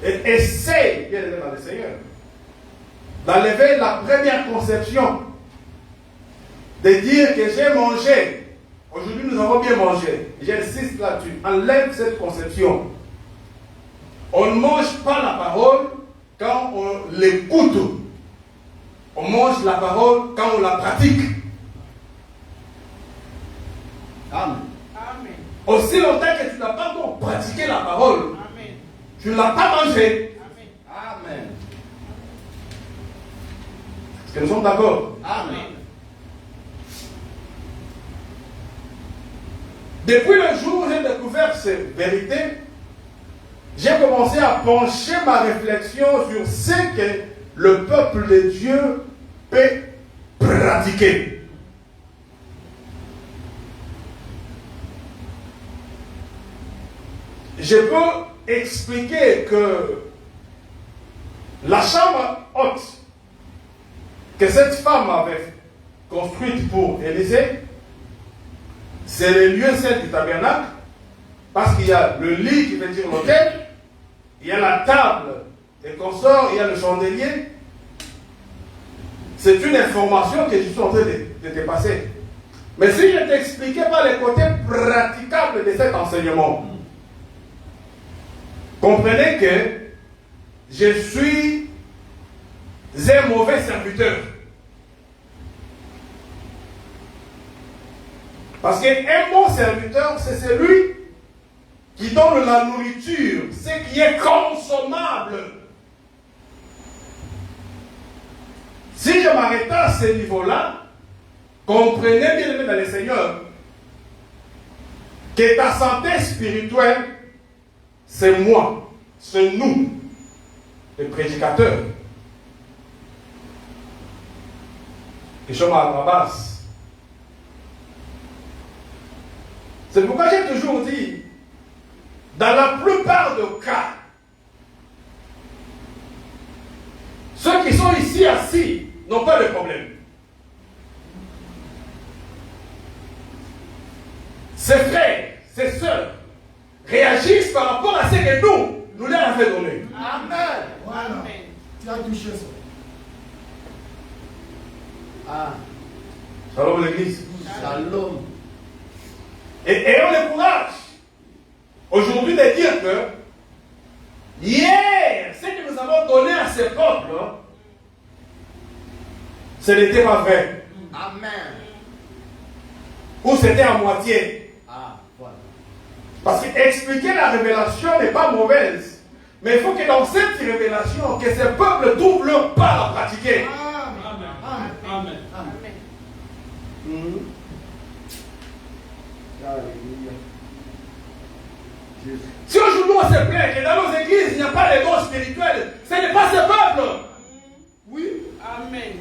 Et essaye, bien aimé dans le Seigneur, d'enlever la première conception, de dire que j'ai mangé. Aujourd'hui, nous avons bien mangé. J'insiste là-dessus. Enlève cette conception. On ne mange pas la parole quand on l'écoute. On mange la parole quand on la pratique. Amen. Aussi longtemps que tu n'as pas encore pratiqué la parole, tu ne l'as pas mangé. Amen. Est-ce que nous sommes d'accord? Amen. Depuis le jour où j'ai découvert cette vérité, j'ai commencé à pencher ma réflexion sur ce que le peuple de Dieu peut pratiquer. Je peux expliquer que la chambre haute que cette femme avait construite pour Élisée, c'est le lieu saint du tabernacle, parce qu'il y a le lit qui veut dire l'autel, il y a la table des consorts, il y a le chandelier. C'est une information que je suis en train de te passer. Mais si je ne t'expliquais pas les côtés praticables de cet enseignement, comprenez que je suis un mauvais serviteur. Parce qu'un bon serviteur, c'est celui qui donne la nourriture, ce qui est consommable. Si je m'arrêtais à ce niveau-là, comprenez bien aimé dans le Seigneur que ta santé spirituelle, c'est moi, c'est nous, les prédicateurs, qui sommes à la base. C'est pourquoi j'ai toujours dit, dans la plupart des cas, ceux qui sont ici assis n'ont pas de problème. Ces frères, ces sœurs, réagissent par rapport à ce que nous leur avons donné. Amen. Voilà. Tu as touché ça. Ah. Shalom l'église. Shalom. Et ayons le courage aujourd'hui de dire que hier, ce que nous avons donné à ce peuple, ce n'était pas vrai. Amen. Ou c'était à moitié. Ah, voilà. Parce qu'expliquer la révélation n'est pas mauvaise. Mais il faut que dans cette révélation, que ce peuple trouve leur part à pratiquer. Amen. Amen. Amen. Amen. Alléluia. Si aujourd'hui on se plaint que dans nos églises il n'y a pas de dons spirituels, ce n'est pas ce peuple. Oui. Amen.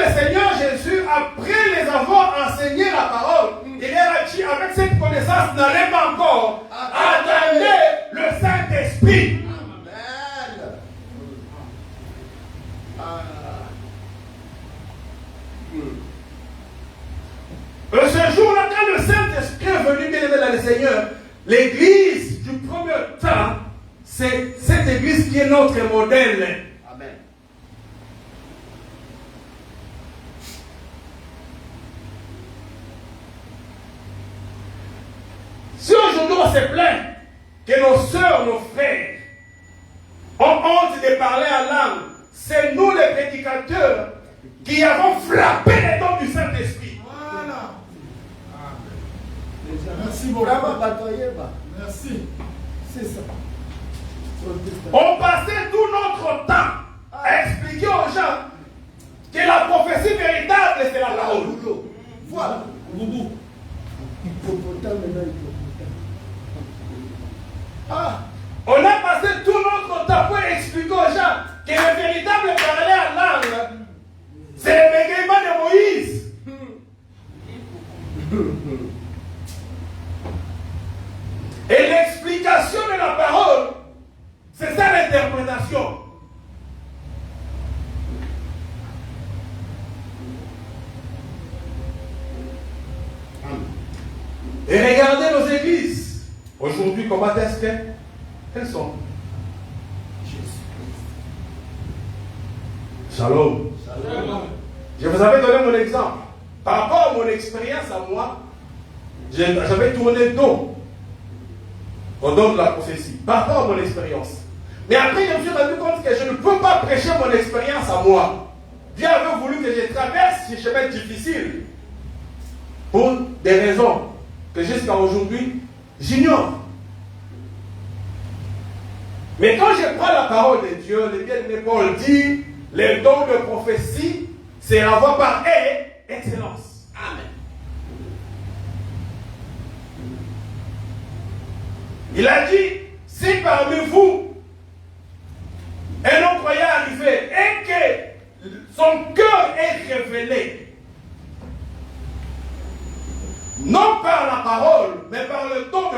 le Seigneur Jésus, après les avoir enseigné la parole, il leur a dit, avec cette connaissance, n'allez pas encore, attendez le Saint-Esprit. Amen. Ce jour-là, quand le Saint-Esprit est venu, bien aimé dans le Seigneur, l'église du premier temps, c'est cette église qui est notre modèle. Amen. Si aujourd'hui on se plaint que nos sœurs, nos frères ont honte de parler en langue, c'est nous les prédicateurs qui avons frappé les dons du Saint-Esprit. Voilà. Merci beaucoup. Vraiment bataillé, bah. Merci. C'est ça. On passait tout notre temps à expliquer aux gens que la prophétie véritable, c'est la parole. Voilà. Boubou. Hippopotame, maintenant hippopotame. Ah. On a passé tout notre temps pour expliquer aux gens que le véritable parler en langue, c'est le bégaiement de Moïse. Et l'explication de la parole, c'est ça l'interprétation. Et regardez nos églises. Aujourd'hui, comment est-ce qu'elles sont? Shalom. Je vous avais donné mon exemple. Par rapport à mon expérience à moi, j'avais tourné dos au don de la prophétie. Par rapport à mon expérience. Mais après, je me suis rendu compte que je ne peux pas prêcher mon expérience à moi. Dieu avait voulu que je traverse ces chemins difficiles. Pour des raisons que jusqu'à aujourd'hui, j'ignore. Mais quand je prends la parole de Dieu, le bien-aimé Paul dit, les dons de prophétie, c'est la voie par excellence. Amen. Il a dit, si parmi vous, un non-croyant arrivé et que son cœur est révélé, non par la parole, mais par le don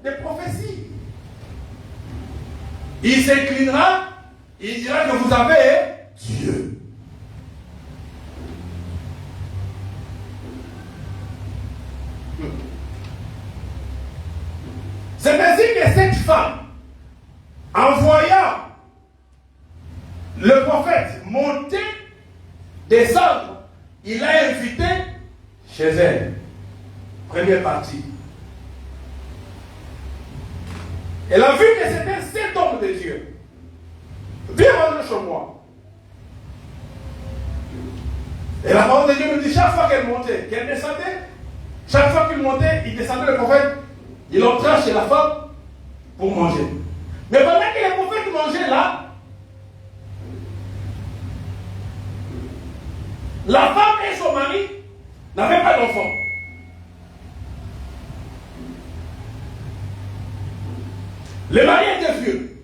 de prophétie, il s'inclinera, il dira que vous avez Dieu. C'est ainsi que cette femme, en voyant le prophète monter, descendre, il l'a invité chez elle. Première partie. Elle a vu que c'était cet homme de Dieu. Viens rentrer chez moi. Et la parole de Dieu nous dit, chaque fois qu'elle montait, qu'elle descendait, chaque fois qu'il montait, il descendait le prophète, il entrait chez la femme pour manger. Mais pendant que le prophète mangeait là, la femme et son mari n'avaient pas d'enfant. Le mari était vieux.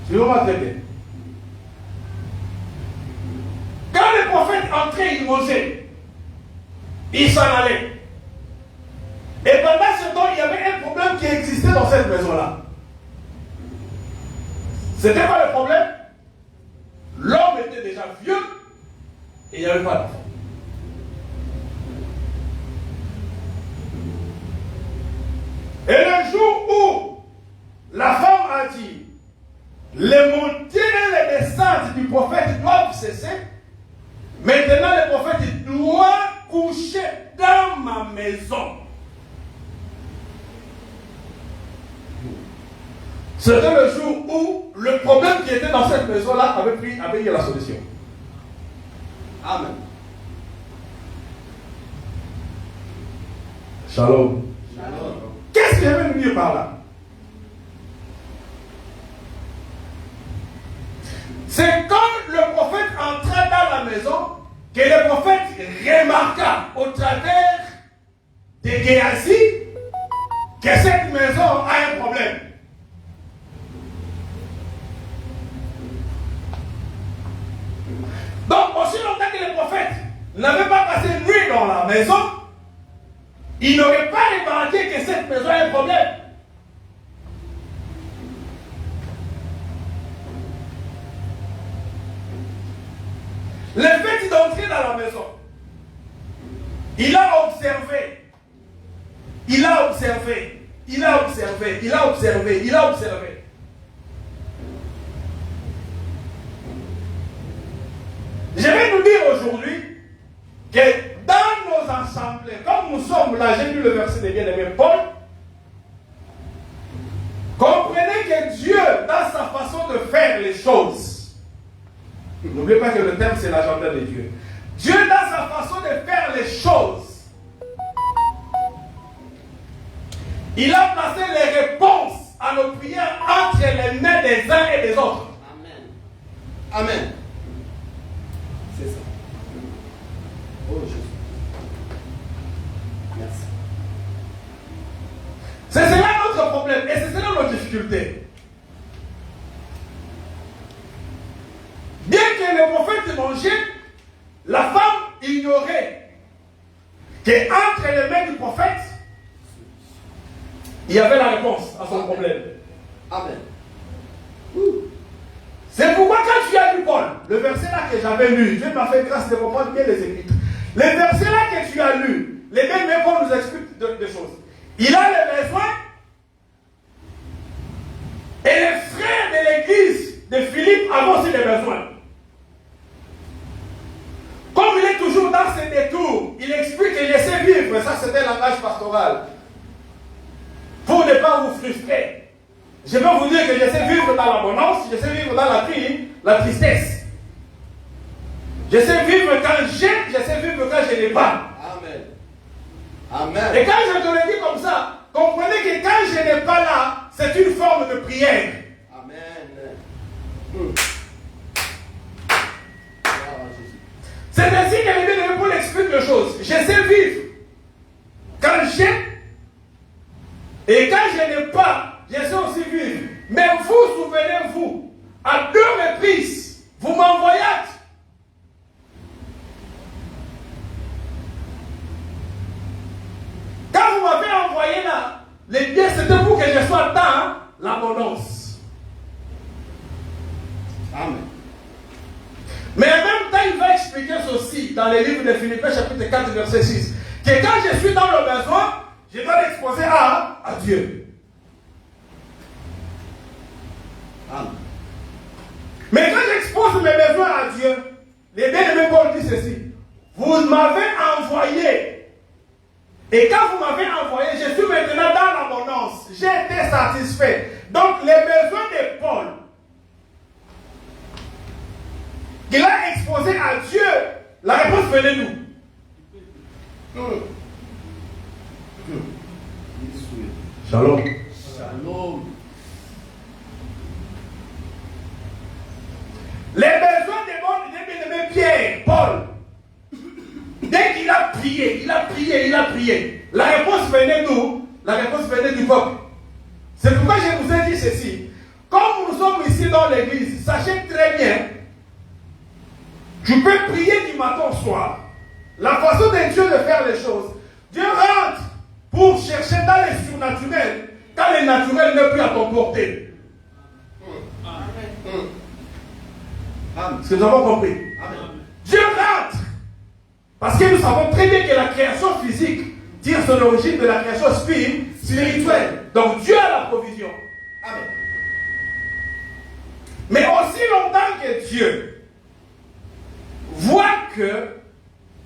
Tu vois très bien. Quand le prophète entrait, il mangeait. Il s'en allait. Et pendant ce temps, il y avait un problème qui existait dans cette maison-là. C'était pas le problème. L'homme était déjà vieux et il n'y avait pas d'enfant. Et le jour où la femme a dit, les montées et les descentes du prophète doivent cesser, maintenant le prophète doit coucher dans ma maison. C'était le jour où le problème qui était dans cette maison-là avait eu la solution. Amen. Shalom. Shalom. Qu'est-ce qu'il veut nous dire par là? C'est quand le prophète entra dans la maison que le prophète remarqua au travers de Géasi que cette maison a un problème. Donc, aussi longtemps que les prophètes n'avaient pas passé une nuit dans la maison, ils n'auraient pas remarqué que cette maison a un problème. Le fait d'entrer dans la maison, il a observé, il a observé, il a observé, il a observé, il a observé. Je vais nous dire aujourd'hui que dans nos assemblées, comme nous sommes là, j'ai lu le verset de bien-aimé Paul, comprenez que Dieu, dans sa façon de faire les choses, n'oubliez pas que le terme c'est l'agenda de Dieu. Dieu, dans sa façon de faire les choses, il a placé les réponses à nos prières entre les mains des uns et des autres. Amen. Amen. C'est ça. Oh Jésus. Merci. C'est cela notre problème et c'est cela notre difficulté. Bien que le prophète mangeait, la femme ignorait qu'entre les mains du prophète, il y avait la réponse à son problème. Amen. C'est pourquoi quand tu as lu Paul, le verset là que j'avais lu, Dieu m'a fait grâce de comprendre bien les Écritures. Le verset là que tu as lu, les mêmes Paul nous explique des choses. Il a les besoins et les frères de l'église de Philippe avaient aussi des besoins. Comme il est toujours dans ses détours, il explique que laissez vivre, ça c'était un langage pastoral. Pour ne pas vous frustrer. Je vais vous dire que je sais vivre dans l'abondance, je sais vivre dans la tristesse. Je sais vivre quand j'ai, je sais vivre quand je n'ai pas. Amen. Amen. Et quand je te le dis comme ça, comprenez que quand je n'ai pas là, c'est une forme de prière. Amen. C'est ainsi que les bien-aimés Paul explique les choses. Je sais vivre quand j'ai, et quand je n'ai pas, je sais aussi vivre. Mais vous, souvenez-vous, à 2 reprises, vous m'envoyez. Quand vous m'avez envoyé là, les biens, c'était pour que je sois dans l'abondance. Amen. Mais en même temps, il va expliquer ceci dans les livres de Philippiens, chapitre 4, verset 6. Que quand je suis dans le besoin, je dois l'exposer à Dieu. Amen. Mais quand j'expose mes besoins à Dieu, les bien-aimés Paul dit ceci. Vous m'avez envoyé. Et quand vous m'avez envoyé, je suis maintenant dans l'abondance. J'ai été satisfait. Donc les besoins de Paul, qu'il a exposé à Dieu, la réponse venait d'où? Shalom. Shalom. Les besoins des bien-aimés Pierre, Paul, dès qu'il a prié, il a prié. La réponse venait d'où? La réponse venait du peuple. C'est pourquoi je vous ai dit ceci. Comme nous sommes ici dans l'église, sachez très bien, tu peux prier du matin au soir. La façon de Dieu de faire les choses, Dieu rentre pour chercher dans les surnaturels quand les naturels n'est plus à ton portée. Est-ce que nous avons compris? Amen. Dieu rentre. Parce que nous savons très bien que la création physique tire son origine de la création spirituelle. Donc Dieu a la provision. Amen. Mais aussi longtemps que Dieu voit que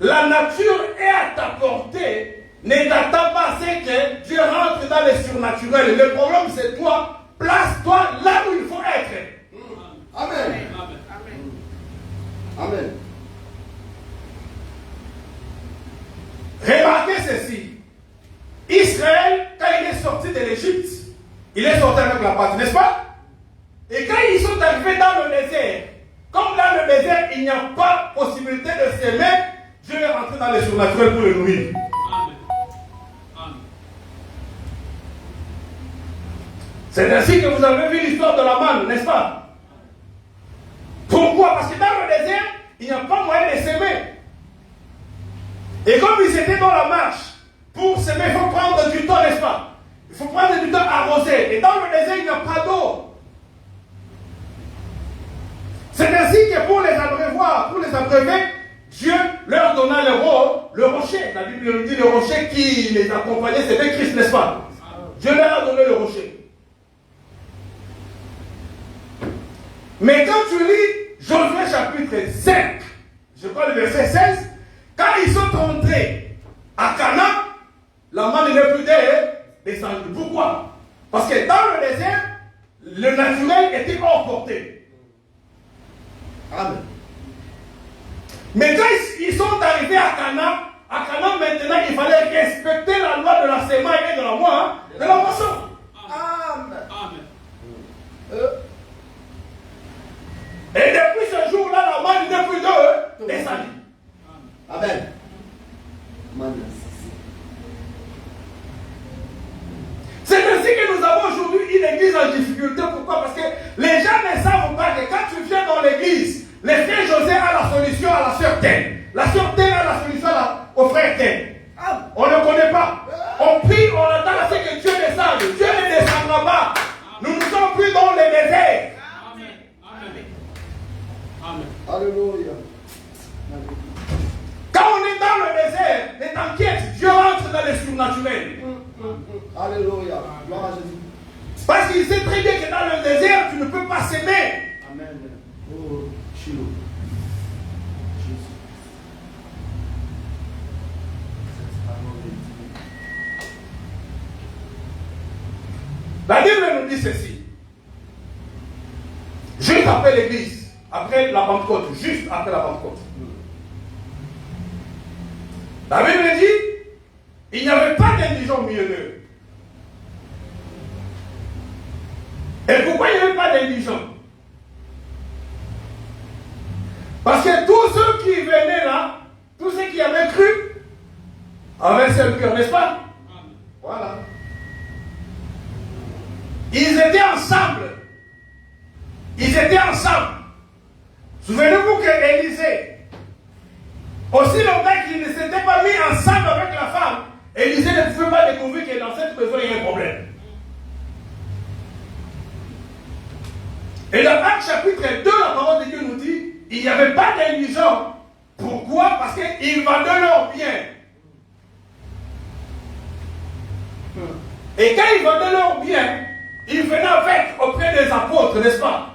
la nature est à ta portée, ne t'attends pas à ce que Dieu rentre dans les surnaturels. Le problème c'est toi, place-toi là où il faut être. Amen. Amen. Remarquez ceci. Israël, quand il est sorti de l'Égypte, il est sorti avec la pâte, n'est-ce pas? Et quand ils sont arrivés dans le désert, comme dans le désert, il n'y a pas possibilité de s'aimer, Dieu est rentré dans les surnaturels pour le nourrir. C'est ainsi que vous avez vu l'histoire de la manne, n'est-ce pas? Pourquoi? Parce que dans le désert, il n'y a pas moyen de s'aimer. Et comme ils étaient dans la marche, pour s'aimer, il faut prendre du temps, n'est-ce pas? Il faut prendre du temps arrosé. Et dans le désert, il n'y a pas d'eau. C'est ainsi que pour les abreuvoir, pour les abreuver, Dieu leur donna le rocher. La Bible nous dit le rocher qui les accompagnait, c'était Christ, n'est-ce pas? Dieu leur a donné le rocher. Mais quand tu lis Josué chapitre 5, je crois le verset 16, quand ils sont entrés à Canaan, la manne n'est plus descendue. Pourquoi? Parce que dans le désert, le naturel était hors portée. Amen. Mais quand ils sont arrivés à Canaan maintenant, il fallait respecter la loi de la semaille et de la moisson. Amen. Amen. Et depuis ce jour-là, la manne n'est plus descendue. Amen. C'est ainsi que nous avons aujourd'hui une église en difficulté. Pourquoi? Parce que les gens ne savent pas que quand tu viens dans l'église, le frère José a la solution à la sœur Ken. La sœur Ken a la solution au frère Ken. On ne connaît pas. On prie, on attend à ce que Dieu descende. Dieu ne descendra pas. Nous ne sommes plus dans le désert. Amen. Alléluia. Quand on est dans le désert, ne t'inquiète, Dieu rentre dans le surnaturel. Alléluia. Gloire à Jésus. Parce qu'il sait très bien que dans le désert, tu ne peux pas s'aimer. Amen. Oh, Chilo. La Bible nous dit ceci. Juste après l'église, après la Pentecôte, juste après la Pentecôte. La Bible dit, il n'y avait pas d'indigents au milieu d'eux. Et pourquoi il n'y avait pas d'indigents? Parce que tous ceux qui venaient là, tous ceux qui avaient cru, avaient un seul cœur, n'est-ce pas? Voilà. Ils étaient ensemble. Ils étaient ensemble. Souvenez-vous que Élisée, aussi longtemps qu'il ne s'était pas mis ensemble avec la femme, Élisée ne pouvait pas découvrir que dans cette maison il y a un problème. Et dans Actes chapitre 2, la parole de Dieu nous dit, il n'y avait pas d'indigents. Pourquoi? Parce qu'ils vendaient leurs biens. Et quand ils vendaient leurs biens, ils venaient avec auprès des apôtres, n'est-ce pas?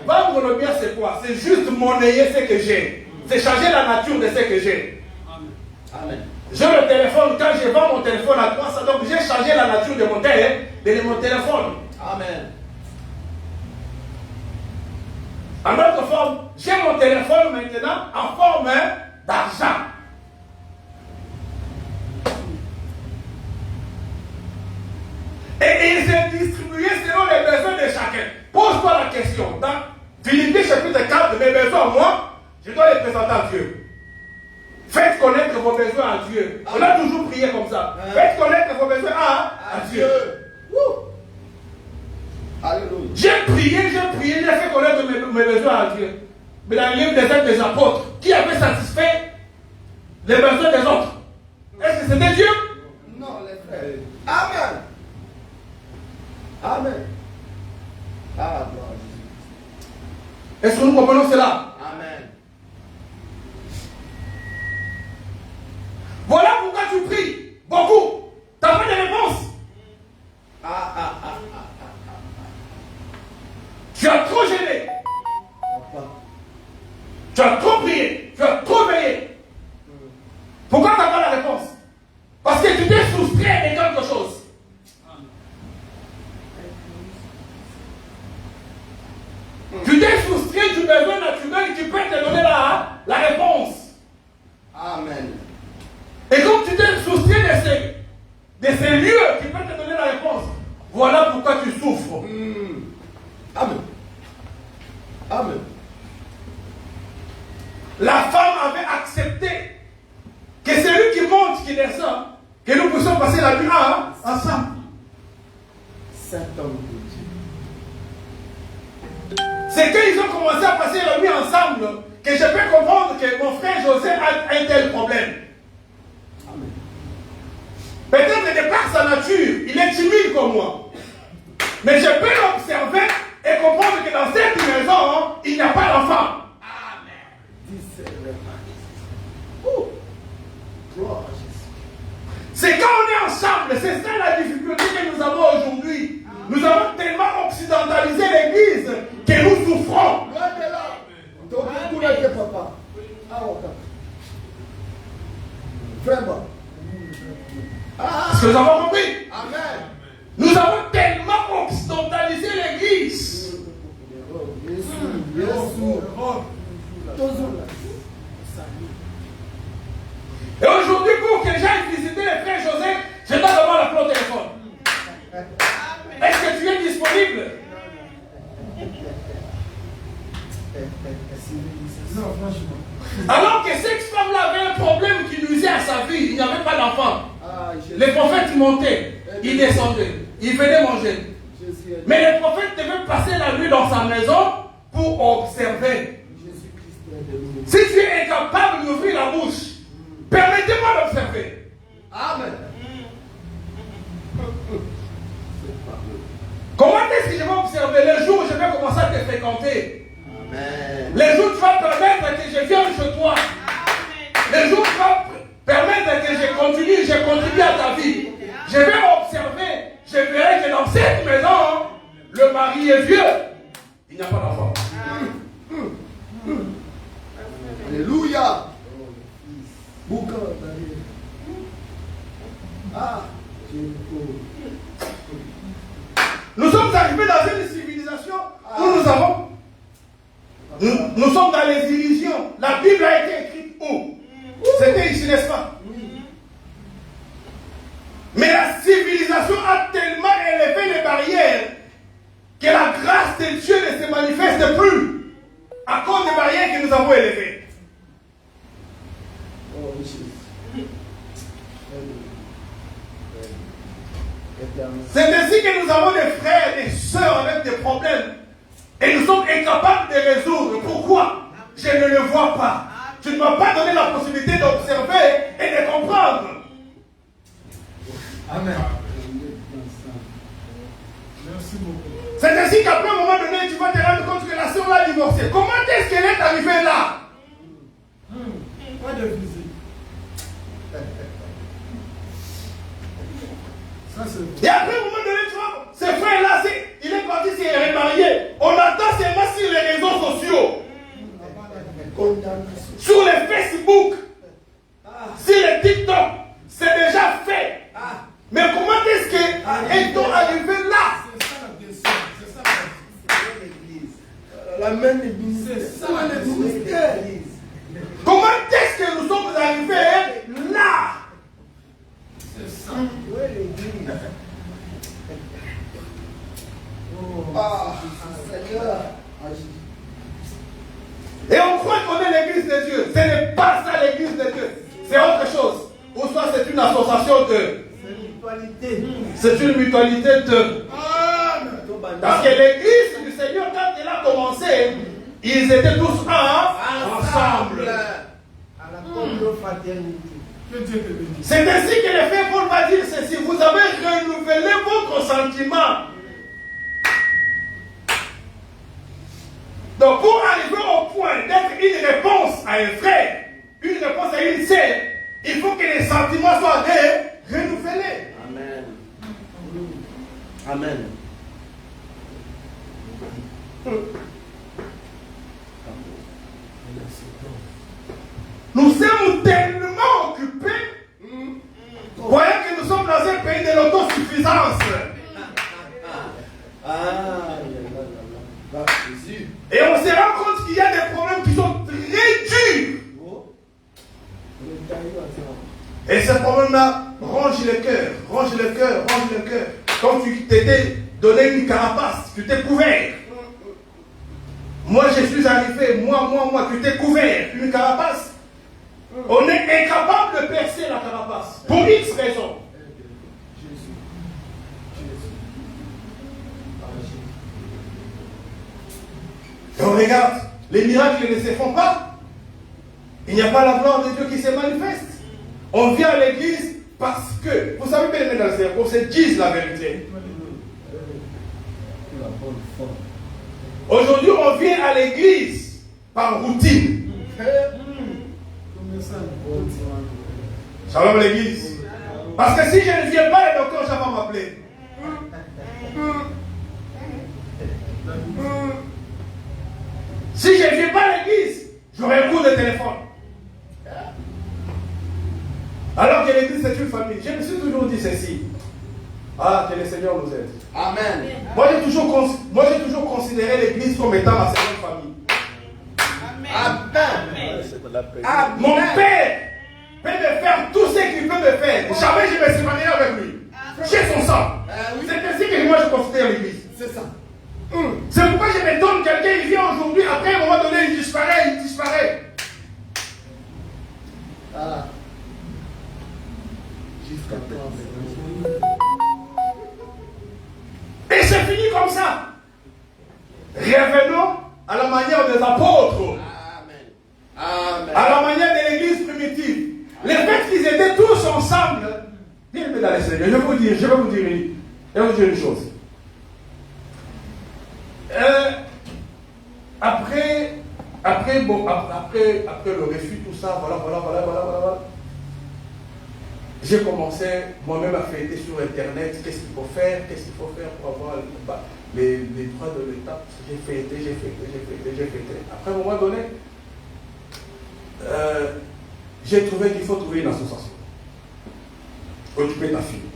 Vendre le bien, c'est quoi? C'est juste monnayer ce que j'ai. C'est changer la nature de ce que j'ai. Amen. Je le téléphone, quand je vends mon téléphone à 300, donc j'ai changé la nature de mon téléphone. Amen. En d'autres formes, j'ai mon téléphone maintenant en forme d'argent. Et ils est distribué selon les besoins de chacun. Pose-toi la question. Dans Philippiens chapitre 4, mes besoins, moi, je dois les présenter à Dieu. Faites connaître vos besoins à Dieu. On a toujours prié comme ça. Faites connaître vos besoins à Dieu. Alléluia. J'ai prié, j'ai fait connaître mes besoins à Dieu. Mais dans le livre des Actes des Apôtres, qui avait satisfait les besoins des autres? Est-ce que c'était Dieu? Non, les frères. Amen. Amen. Ah, gloire à Jésus. Est-ce que nous comprenons cela? Amen. Voilà pourquoi tu pries beaucoup. Tu n'as pas de réponse. Tu as trop gêné. Tu as trop prié. Tu as trop veillé. Pourquoi tu n'as pas la réponse? Parce que tu t'es soustrait de quelque chose. Tu t'es soustrait du besoin naturel qui peut te donner la réponse. Amen. Et comme tu t'es soustrait de ces lieux qui peuvent te donner la réponse, voilà pourquoi tu souffres. Amen. Amen. La femme avait accepté que c'est lui qui monte, qui descend, que nous puissions passer la nuit ensemble. Saint homme de Dieu. C'est qu'ils ont commencé à passer la nuit ensemble que je peux comprendre mon frère José a un tel problème. Peut-être que de par sa nature, il est timide comme moi. Mais je peux l'observer et comprendre que dans cette maison, il n'y a pas d'enfant. C'est quand on est ensemble, c'est ça la difficulté que nous avons aujourd'hui. Nous avons tellement occidentalisé l'église que nous souffrons. Vraiment. Est-ce que nous avons compris? Amen. Nous avons tellement occidentalisé l'église. Et aujourd'hui, pour que j'aille visiter les frères José, je dois d'abord l'appeler au téléphone. Est-ce que tu es disponible? Non, franchement. Alors que cette femme-là avait un problème qui nuisait à sa vie, il n'y avait pas d'enfant. Les prophètes montaient, ils descendaient, ils venaient manger. Mais les prophètes devaient passer la nuit dans sa maison pour observer. Si tu es incapable d'ouvrir la bouche, permettez-moi d'observer. Amen. Comment est-ce que je vais observer les jours où je vais commencer à te fréquenter? Amen. Les jours où tu vas permettre que je vienne chez toi. Les jours où tu vas permettre que je continue à ta vie. Je vais observer, je verrai que dans cette maison, le mari est vieux. Il n'y a pas d'enfant. Alléluia. Nous sommes arrivés dans une civilisation où nous sommes dans les illusions. La Bible a été écrite où? C'était ici, n'est-ce pas? Mais la civilisation a tellement élevé les barrières que la grâce de Dieu ne se manifeste plus à cause des barrières que nous avons élevées. C'est ainsi que nous avons des frères et des sœurs avec des problèmes et nous sommes incapables de résoudre. Pourquoi? Je ne le vois pas. Tu ne m'as pas donné la possibilité d'observer et de comprendre. Amen. Merci beaucoup. C'est ainsi qu'après un moment donné, tu vas te rendre compte que la sœur l'a divorcé. Comment est-ce qu'elle est arrivée là? Pas de visite. Ça c'est. Et après un moment donné, tu vois, ce frère-là, il est parti s'est remarié. On attend seulement sur les réseaux sociaux. Sur les Facebook. Sur les TikTok. C'est déjà fait. Mais comment est-ce qu'ils sont arrivés là? C'est ça la question. C'est ça la L'église. La même église. C'est ça l'église. Comment est-ce que nous sommes arrivés là? C'est ça. Où est l'église? Ah, Seigneur. Et on croit qu'on est l'église de Dieu. Ce n'est pas ça l'église de Dieu. C'est autre chose. Ou soit c'est une association de. C'est une mutualité de. Parce que l'église du Seigneur, quand elle a commencé, ils étaient tous ensemble. À la confraternité. Que Dieu te bénisse. C'est ainsi que le frère Paul va dire ceci. Vous avez renouvelé votre sentiment. Donc pour arriver au point d'être une réponse à un frère, une réponse à une sœur, il faut que les sentiments soient renouvelés. Amen. Amen. Nous sommes tellement occupés, voyant que nous sommes dans un pays de l'autosuffisance. Et on se rend compte qu'il y a des problèmes qui sont très durs. Et ces problèmes-là rongent le cœur, rongent le cœur, rongent le cœur. Comme tu t'étais donné une carapace, tu t'es couvert. Moi, je suis arrivé, moi, tu t'es couvert une carapace. On est incapable de percer la carapace. Pour X raisons. Et on regarde, les miracles ne se font pas. il n'y a pas la gloire de Dieu qui se manifeste. On vient à l'église parce que, vous savez bien, dans le Seigneur, qu'on se dise la vérité. Aujourd'hui, on vient à l'église par routine. Shalom l'église. Parce que si je ne viens pas, le docteur, ça va m'appeler. Si je ne viens pas à l'église, j'aurai un coup de téléphone. Alors que l'église c'est une famille. Je me suis toujours dit ceci. Ah, que le Seigneur nous aide. Amen. Moi j'ai toujours considéré l'église comme étant ma seconde famille. Amen. Mon père peut me faire tout ce qu'il peut me faire. Jamais je me suis marié avec lui. J'ai son sang. C'est ainsi que moi je considère l'église. C'est ça. C'est pourquoi je me donne quelqu'un, il vient aujourd'hui, après à un moment donné, il disparaît. Ah. Jusqu'à présent. Et c'est fini comme ça. Revenons à la manière des apôtres. Amen. À la manière de l'église primitive. Le fait qu'ils étaient tous ensemble. Bien-aimés dans le Seigneur, je vais vous dire une chose. Après le refus, tout ça, voilà. J'ai commencé moi-même à fêter sur Internet qu'est-ce qu'il faut faire pour avoir les droits de l'État. J'ai fêté. Après, à un moment donné, j'ai trouvé qu'il faut trouver une association. Occuper ta fille.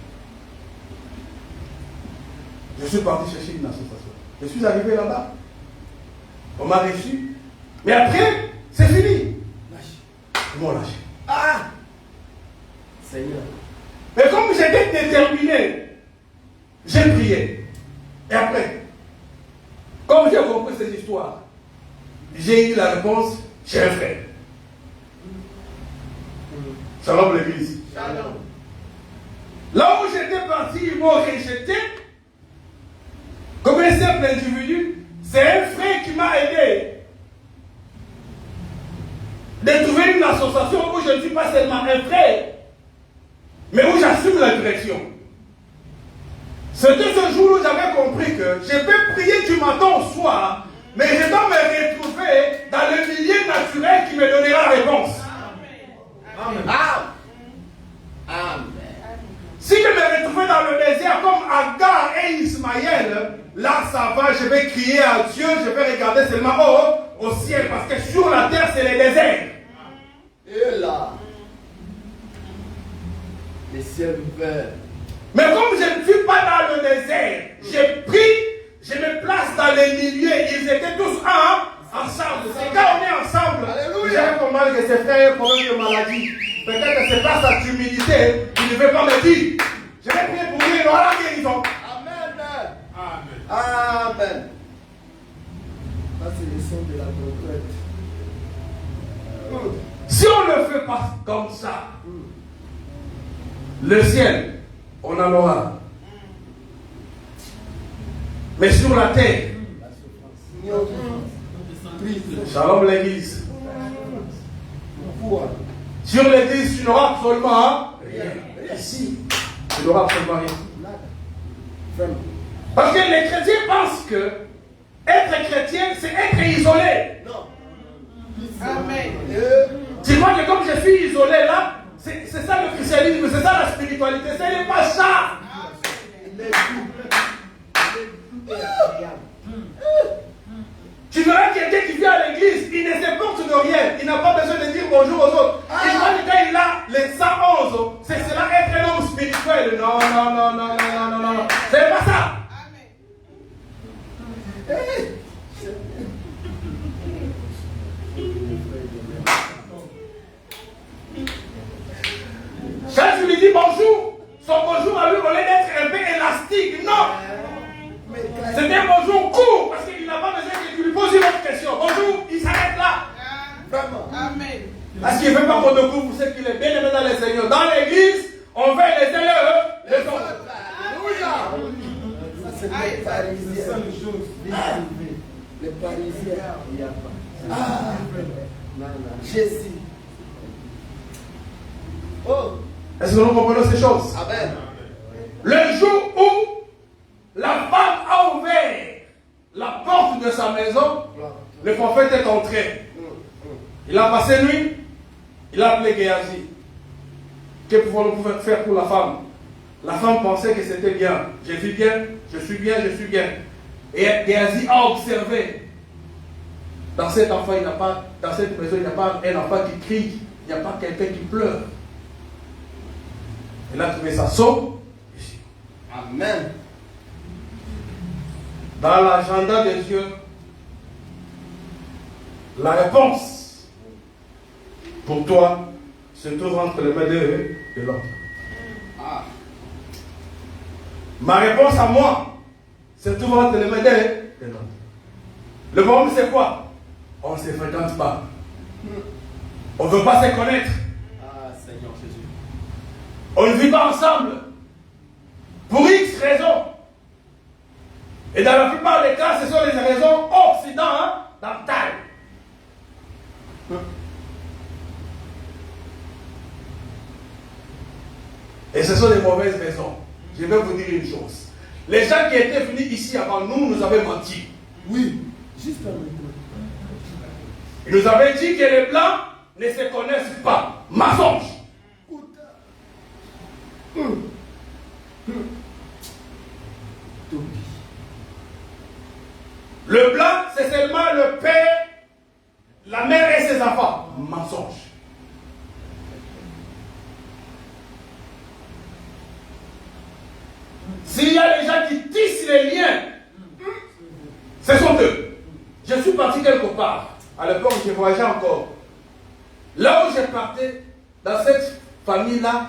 Je suis parti chercher une association. Je suis arrivé là-bas. On m'a reçu. Mais après, c'est fini. Ils m'ont lâché. Ah! Seigneur. Mais comme j'étais déterminé, j'ai prié. Et après, comme j'ai compris cette histoire, j'ai eu la réponse chez un frère. Shalom l'église. Shalom. Là où j'étais parti, ils m'ont rejeté. Comme un simple individu, c'est un frère qui m'a aidé de trouver une association où je ne suis pas seulement un frère, mais où j'assume la direction. C'était ce jour où j'avais compris que je peux prier du matin au soir, mais je dois me retrouver dans le milieu naturel qui me donnera la réponse. Amen. Amen. Si je me retrouvais dans le désert comme Agar et Ismaël, là ça va, je vais crier à Dieu, je vais regarder seulement au ciel, parce que sur la terre c'est le désert. Et là, les ciels ouverts. Mais comme je ne suis pas dans le désert, j'ai pris, je me place dans les milieux, ils étaient tous ensemble. C'est quand on est ensemble, j'ai compris que c'est frère un problème de maladie. Peut-être que c'est pas sa timidité, il ne veut pas me dire. Je vais prier pour lui, il aura la guérison. Amen. Amen. Ça, c'est le son de la trompette. Si on ne le fait pas comme ça, le ciel, on en aura. Mais sur la terre, shalom l'église. Sur l'église, tu n'auras absolument rien. Ici, tu n'auras absolument rien. Parce que les chrétiens pensent que être chrétien, c'est être isolé. Non. Amen. Tu vois que comme je suis isolé là, c'est ça le christianisme, c'est ça la spiritualité, ce n'est pas ça. Tu verras quelqu'un qui vient à l'église, il ne se porte de rien, il n'a pas besoin de dire bonjour aux autres. Et quand il a les 111, c'est cela être un homme spirituel. Non. C'est pas ça. Quand tu lui dis bonjour, son bonjour à lui, au lieu d'être un peu élastique, non. C'est un bonjour court, parce qu'il n'a pas besoin que tu lui poses une autre question. Bonjour, il s'arrête là. Vraiment. Amen. Parce qu'il ne veut pas qu'on découvre ce qu'il est bien aimé dans le Seigneur. Dans l'église, on veut les élèves, les autres. Alléluia. Ça, c'est les Parisiens. Les Parisiens, il n'y a pas. Jésus. Est-ce que nous comprenons ces choses? Amen. Le jour où la femme a ouvert la porte de sa maison, le prophète est entré. Il a passé nuit, il a appelé Géasi. Que pouvons-nous faire pour la femme? La femme pensait que c'était bien. Je vis bien, je suis bien, je suis bien. Et Géasi a observé. Dans cet enfant, il n'y a pas, dans cette maison, il n'y a pas un enfant qui crie, il n'y a pas quelqu'un qui pleure. Il a trouvé ça sauve. Amen. Dans l'agenda de Dieu, la réponse pour toi se trouve entre les mains de l'autre. Ma réponse à moi se trouve entre les mains de l'autre. Le problème, c'est quoi? On ne se fréquente pas. On ne veut pas se connaître. Ah, Seigneur Jésus. On ne vit pas ensemble. Pour X raisons. Et dans la plupart des cas, ce sont les raisons occidentales. Et ce sont des mauvaises raisons. Je vais vous dire une chose. Les gens qui étaient venus ici avant nous, nous avaient menti. Oui, juste un peu. Ils nous avaient dit que les Blancs ne se connaissent pas. Mensonge. Le blanc, c'est seulement le père, la mère et ses enfants. Mensonge. S'il y a des gens qui tissent les liens, ce sont eux. Je suis parti quelque part. À l'époque, je voyageais encore. Là où je partais, dans cette famille-là,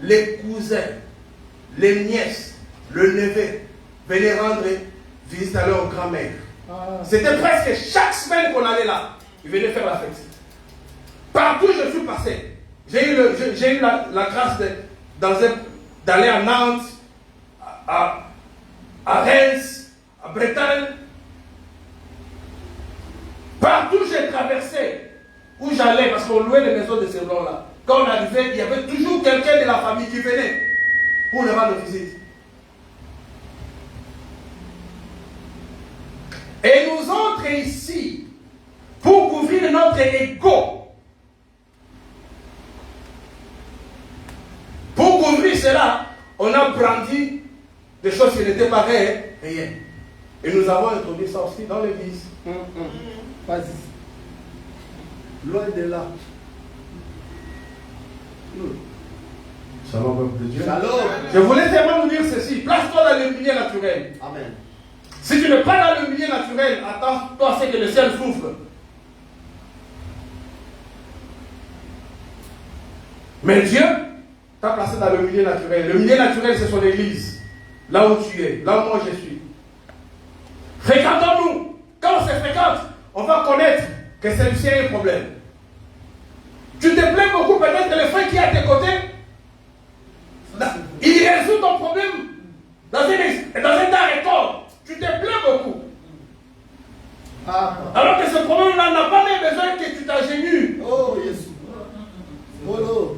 les cousins, les nièces, le neveu venaient rendre visite à leur grand-mère. C'était presque chaque semaine qu'on allait là. Ils venaient faire la fête. Partout où je suis passé, j'ai eu la grâce d'aller à Nantes, à Reims, à Bretagne. Partout où j'ai traversé, où j'allais, parce qu'on louait les maisons de ces blancs-là. Quand on arrivait, il y avait toujours quelqu'un de la famille qui venait pour nous rendre visite. Et nous autres ici, pour couvrir notre ego, pour couvrir cela, on a brandi des choses qui n'étaient pas réelles. Et nous avons introduit ça aussi dans l'église. Vas-y. Loin de là. Shalom, peuple de Dieu. Shalom. Je voulais seulement vous dire ceci. Place-toi dans le milieu naturel. Amen. Si tu n'es pas dans le milieu naturel, attends-toi à ce que le ciel souffre. Mais Dieu t'a placé dans le milieu naturel. Le milieu naturel, c'est son église. Là où tu es, là où moi je suis. Fréquentons-nous. Quand on se fréquente, on va connaître que celui-ci a un problème. Tu te plains beaucoup, peut-être que le frère qui est à tes côtés, il résout ton problème dans un temps record. Tu te plains beaucoup. Alors que ce problème n'a pas même besoin que tu t'ingénues. Oh, Jésus. Oh, non.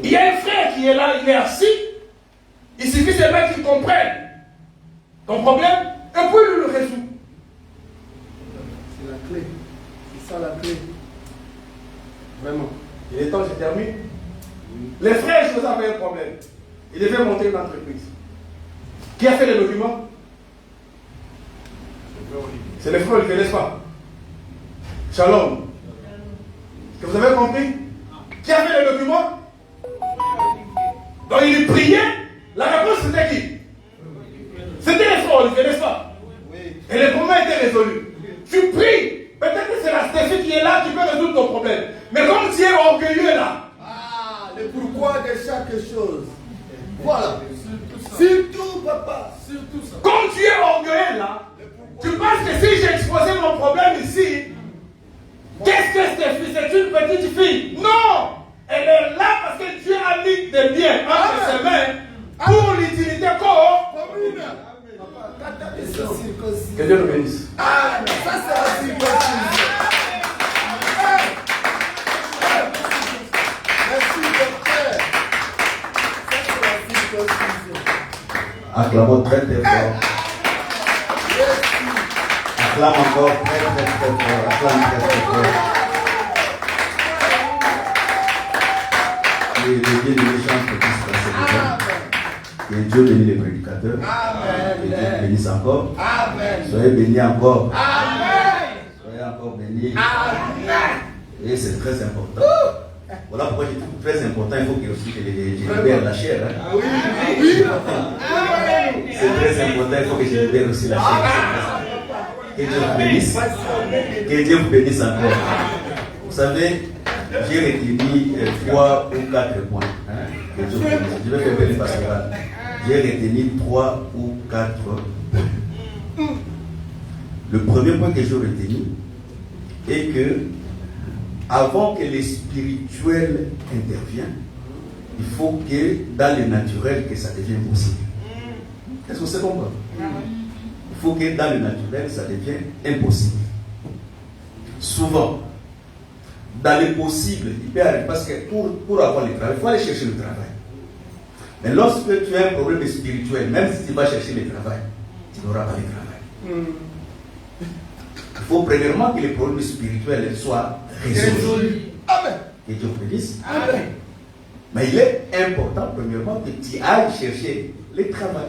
Il y a un frère qui est là, il est assis. Il suffit seulement qu'il comprenne ton problème et puis il le résout. C'est la clé. C'est ça la clé. Vraiment. Il est temps, je termine. Les frères, je vous avais un problème. Ils devaient monter une entreprise. Qui a fait les documents? C'est les frères Olivier, n'est-ce pas? Shalom. Est-ce que vous avez compris? Qui a fait les documents? Donc il priait. La réponse c'était qui? C'était les frères Olivier, n'est-ce pas? Oui. Et les problèmes étaient résolus. Tu pries. Peut-être que c'est la Stéphie qui est là qui peut résoudre ton problème. Mais comme tu es orgueilleux là. Ah, le pourquoi de chaque chose. Voilà. Surtout, papa. Surtout ça. Comme tu es orgueilleux là, tu penses que si j'ai exposé mon problème ici, qu'est-ce que Stéphie? C'est une petite fille. Non! Elle est là parce que Dieu a mis des biens entre ses mains pour l'utilité commune. Que Dieu nous bénisse. Ah, ça c'est la circoncision. Merci. Acclamons très très fort. Acclame encore très très très fort. Acclame très très fort. Les bien-aimés chantent pour tous passer déjà. Que Dieu bénisse les prédicateurs. Que Dieu bénisse encore. Soyez bénis encore. Soyez encore bénis. Et c'est très important. Voilà pourquoi je trouve très important. Il faut que aussi que je libère la chair. Hein. C'est très important. Il faut que je libère aussi la chair. Que Dieu vous bénisse. Que Dieu vous bénisse encore. Vous savez, j'ai retenu 3 ou 4 points. Hein. Je vais faire le pastoral. J'ai retenu 3 ou 4 points. Le premier point que j'ai retenu est que avant que les spirituels interviennent, il faut que dans le naturel que ça devienne possible. Est-ce que c'est bon? Il faut que dans le naturel ça devienne impossible. Souvent, dans le possible, il peut arriver parce que pour avoir le travail, il faut aller chercher le travail. Mais lorsque tu as un problème spirituel, même si tu vas chercher le travail, tu n'auras pas le travail. Il faut premièrement que les problèmes spirituels soient résolus. Amen. Que Dieu vous bénisse. Amen. Mais il est important, premièrement, que tu ailles chercher le travail.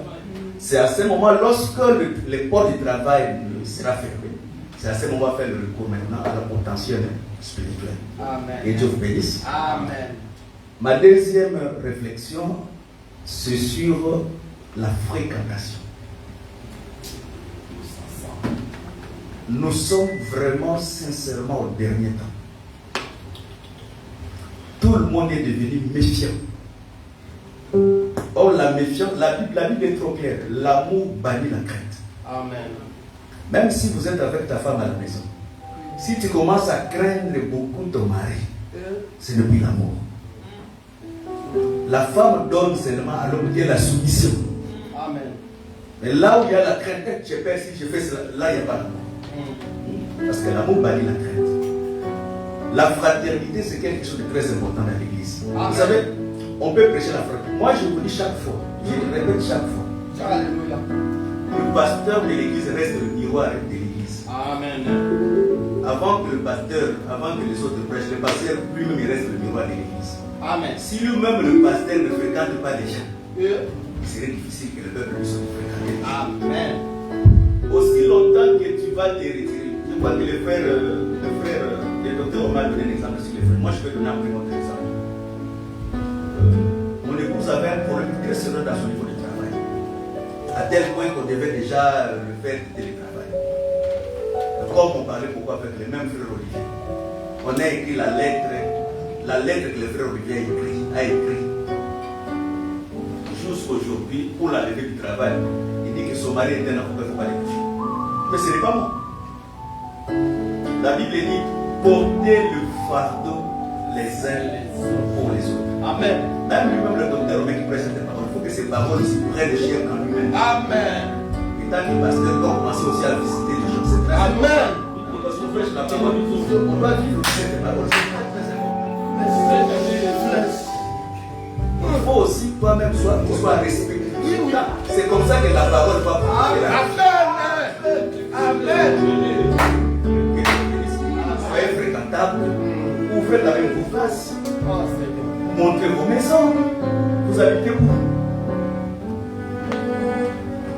C'est à ce moment, lorsque les portes du travail sera fermées, c'est à ce moment faire le recours maintenant à la potentiel spirituel. Amen. Que Dieu vous bénisse. Amen. Ma deuxième réflexion, c'est sur la fréquentation. Nous sommes vraiment, sincèrement, au dernier temps. Tout le monde est devenu méfiant. Or, la méfiance, la Bible est trop claire. L'amour bannit la crainte. Amen. Même si vous êtes avec ta femme à la maison, si tu commences à craindre beaucoup ton mari, ce n'est plus l'amour. La femme donne seulement à l'homme qui est la soumission. Amen. Mais là où il y a la crainte, je fais si je fais cela, là il n'y a pas d'amour. Parce que l'amour bannit la crainte. La fraternité, c'est quelque chose de très important dans l'église. Vous savez, on peut prêcher la fraternité. Moi, je vous dis chaque fois, je le répète chaque fois. Alléluia. Le pasteur de l'église reste le miroir de l'église. Amen. Avant que le pasteur, avant que les autres prêchent, le pasteur lui-même il reste le miroir de l'église. Amen. Si lui-même le pasteur ne fréquente pas les gens, il serait difficile que le peuple puisse le fréquenter. Amen. Aussi longtemps que tu vas te retirer, je crois que le docteur Omar donné un exemple sur les frères. Moi je vais donner un plus bon exemple. Mon épouse avait un problème très sérieux dans son niveau de travail. À tel point qu'on devait déjà le faire du télétravail. Comme on parlait beaucoup avec les mêmes frères Olivier, on a écrit la lettre que le frère Olivier a écrit jusqu'aujourd'hui pour la levée du travail. Il dit que son mari était un avocat, il ne faut pas le toucher. Mais ce n'est pas moi. La Bible dit porter le fardeau les uns pour les autres. Amen. Même lui-même le docteur Romain qui prêche cette parole, il faut que ces paroles aussi prennent de chair en lui-même. Amen. Et tant que le pasteur doit commencer aussi à visiter les gens, c'est très important. Amen. Parce qu'on prêche la parole, on doit vivre cette parole, c'est très très important. Il faut aussi toi-même sois respecté. C'est comme ça que la parole va porter la vie. Amen. Soyez fréquentables. Ouvrez la même vos faces. Montrez vos maisons. Vous habitez où?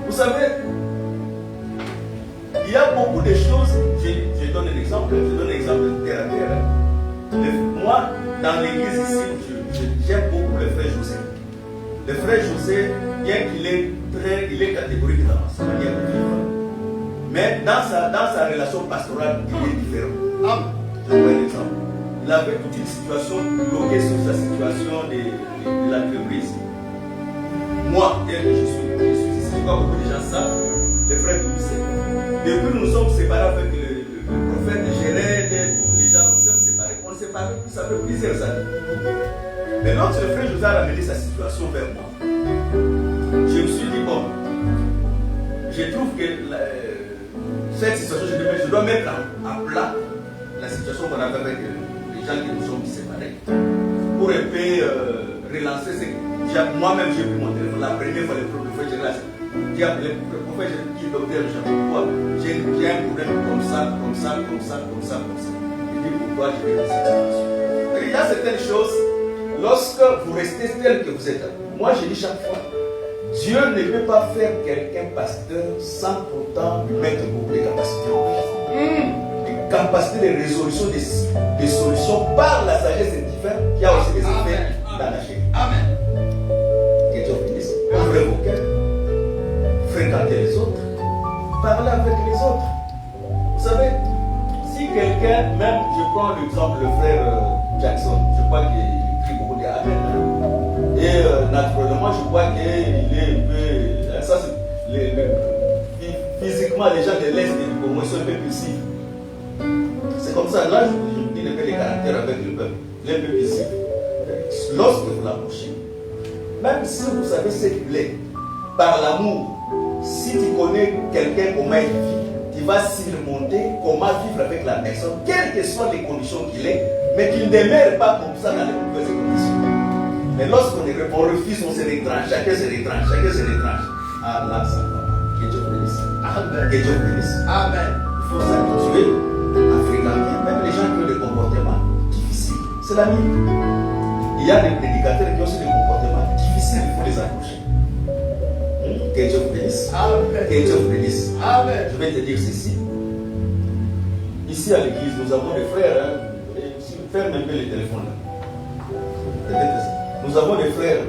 Vous savez, il y a beaucoup de choses. Je donne un exemple. De terre à terre. Moi, dans l'église ici, j'aime beaucoup le frère José. Le frère José, bien qu'il est catégorique dans sa manière de vivre, mais dans sa relation pastorale, il est différent. Je vous donne un exemple. Il avait toute une situation bloquée sur sa situation de l'entreprise. Moi, tel que je suis ici, je crois que beaucoup de gens savent, le frère Toussé. Depuis que nous sommes séparés avec le prophète Jéred, les gens nous sommes séparés. On s'est séparés, ça fait plusieurs années. Mais lorsque le frère José a ramené sa situation vers moi, je me suis dit, bon, je trouve que cette situation, je dois mettre à plat la situation qu'on avait avec les gens qui nous sont séparés. Pour un peu relancer ce que moi-même j'ai pris mon téléphone. La première fois, le frère José, qui a appelé le prophète, qui est docteur, je sais pas pourquoi. J'ai un problème comme ça. Il dit pourquoi je vais dans cette situation. Il y a certaines choses, lorsque vous restez tel que vous êtes, moi je dis chaque fois, Dieu ne peut pas faire quelqu'un pasteur sans pourtant lui mettre beaucoup de capacités en lui. Des capacités de résolution des solutions par la sagesse divine qui a aussi des effets dans la chair. Amen. Que Dieu bénisse. Ouvrez vos cœurs. Fréquentez les autres. Parlez avec les autres. Vous savez, si quelqu'un, même je prends l'exemple le frère Jackson, je crois qu'il écrit beaucoup d'Amen. Et naturellement, je crois qu'il est un peu. Ça, c'est physiquement, les gens de l'Est et du Congo sont un peu impulsifs. C'est comme ça, là, je vous dis les caractères avec le peuple. Il est un peu impulsif. Lorsque vous l'approchez, même si vous savez ce qu'il est, par l'amour, si tu connais quelqu'un comment il vit, tu vas surmonter comment vivre avec la personne, quelles que soient les conditions qu'il est, mais qu'il ne demeure pas comme ça dans les mauvaises conditions. Mais lorsqu'on refuse, on se retranche, chacun se retranche. Ah là, ça va. Que Dieu bénisse. Amen. Que Dieu bénisse. Amen. Il faut s'habituer à fréquenter, même les gens qui ont des comportements difficiles. C'est la vie. Il y a des prédicateurs qui ont aussi des comportements difficiles, il faut les accrocher. Que Dieu vous bénisse. Amen. Que Dieu vous bénisse. Amen. Je vais te dire ceci. Ici à l'église, nous avons des frères. Ferme un peu les téléphones là. Nous avons des frères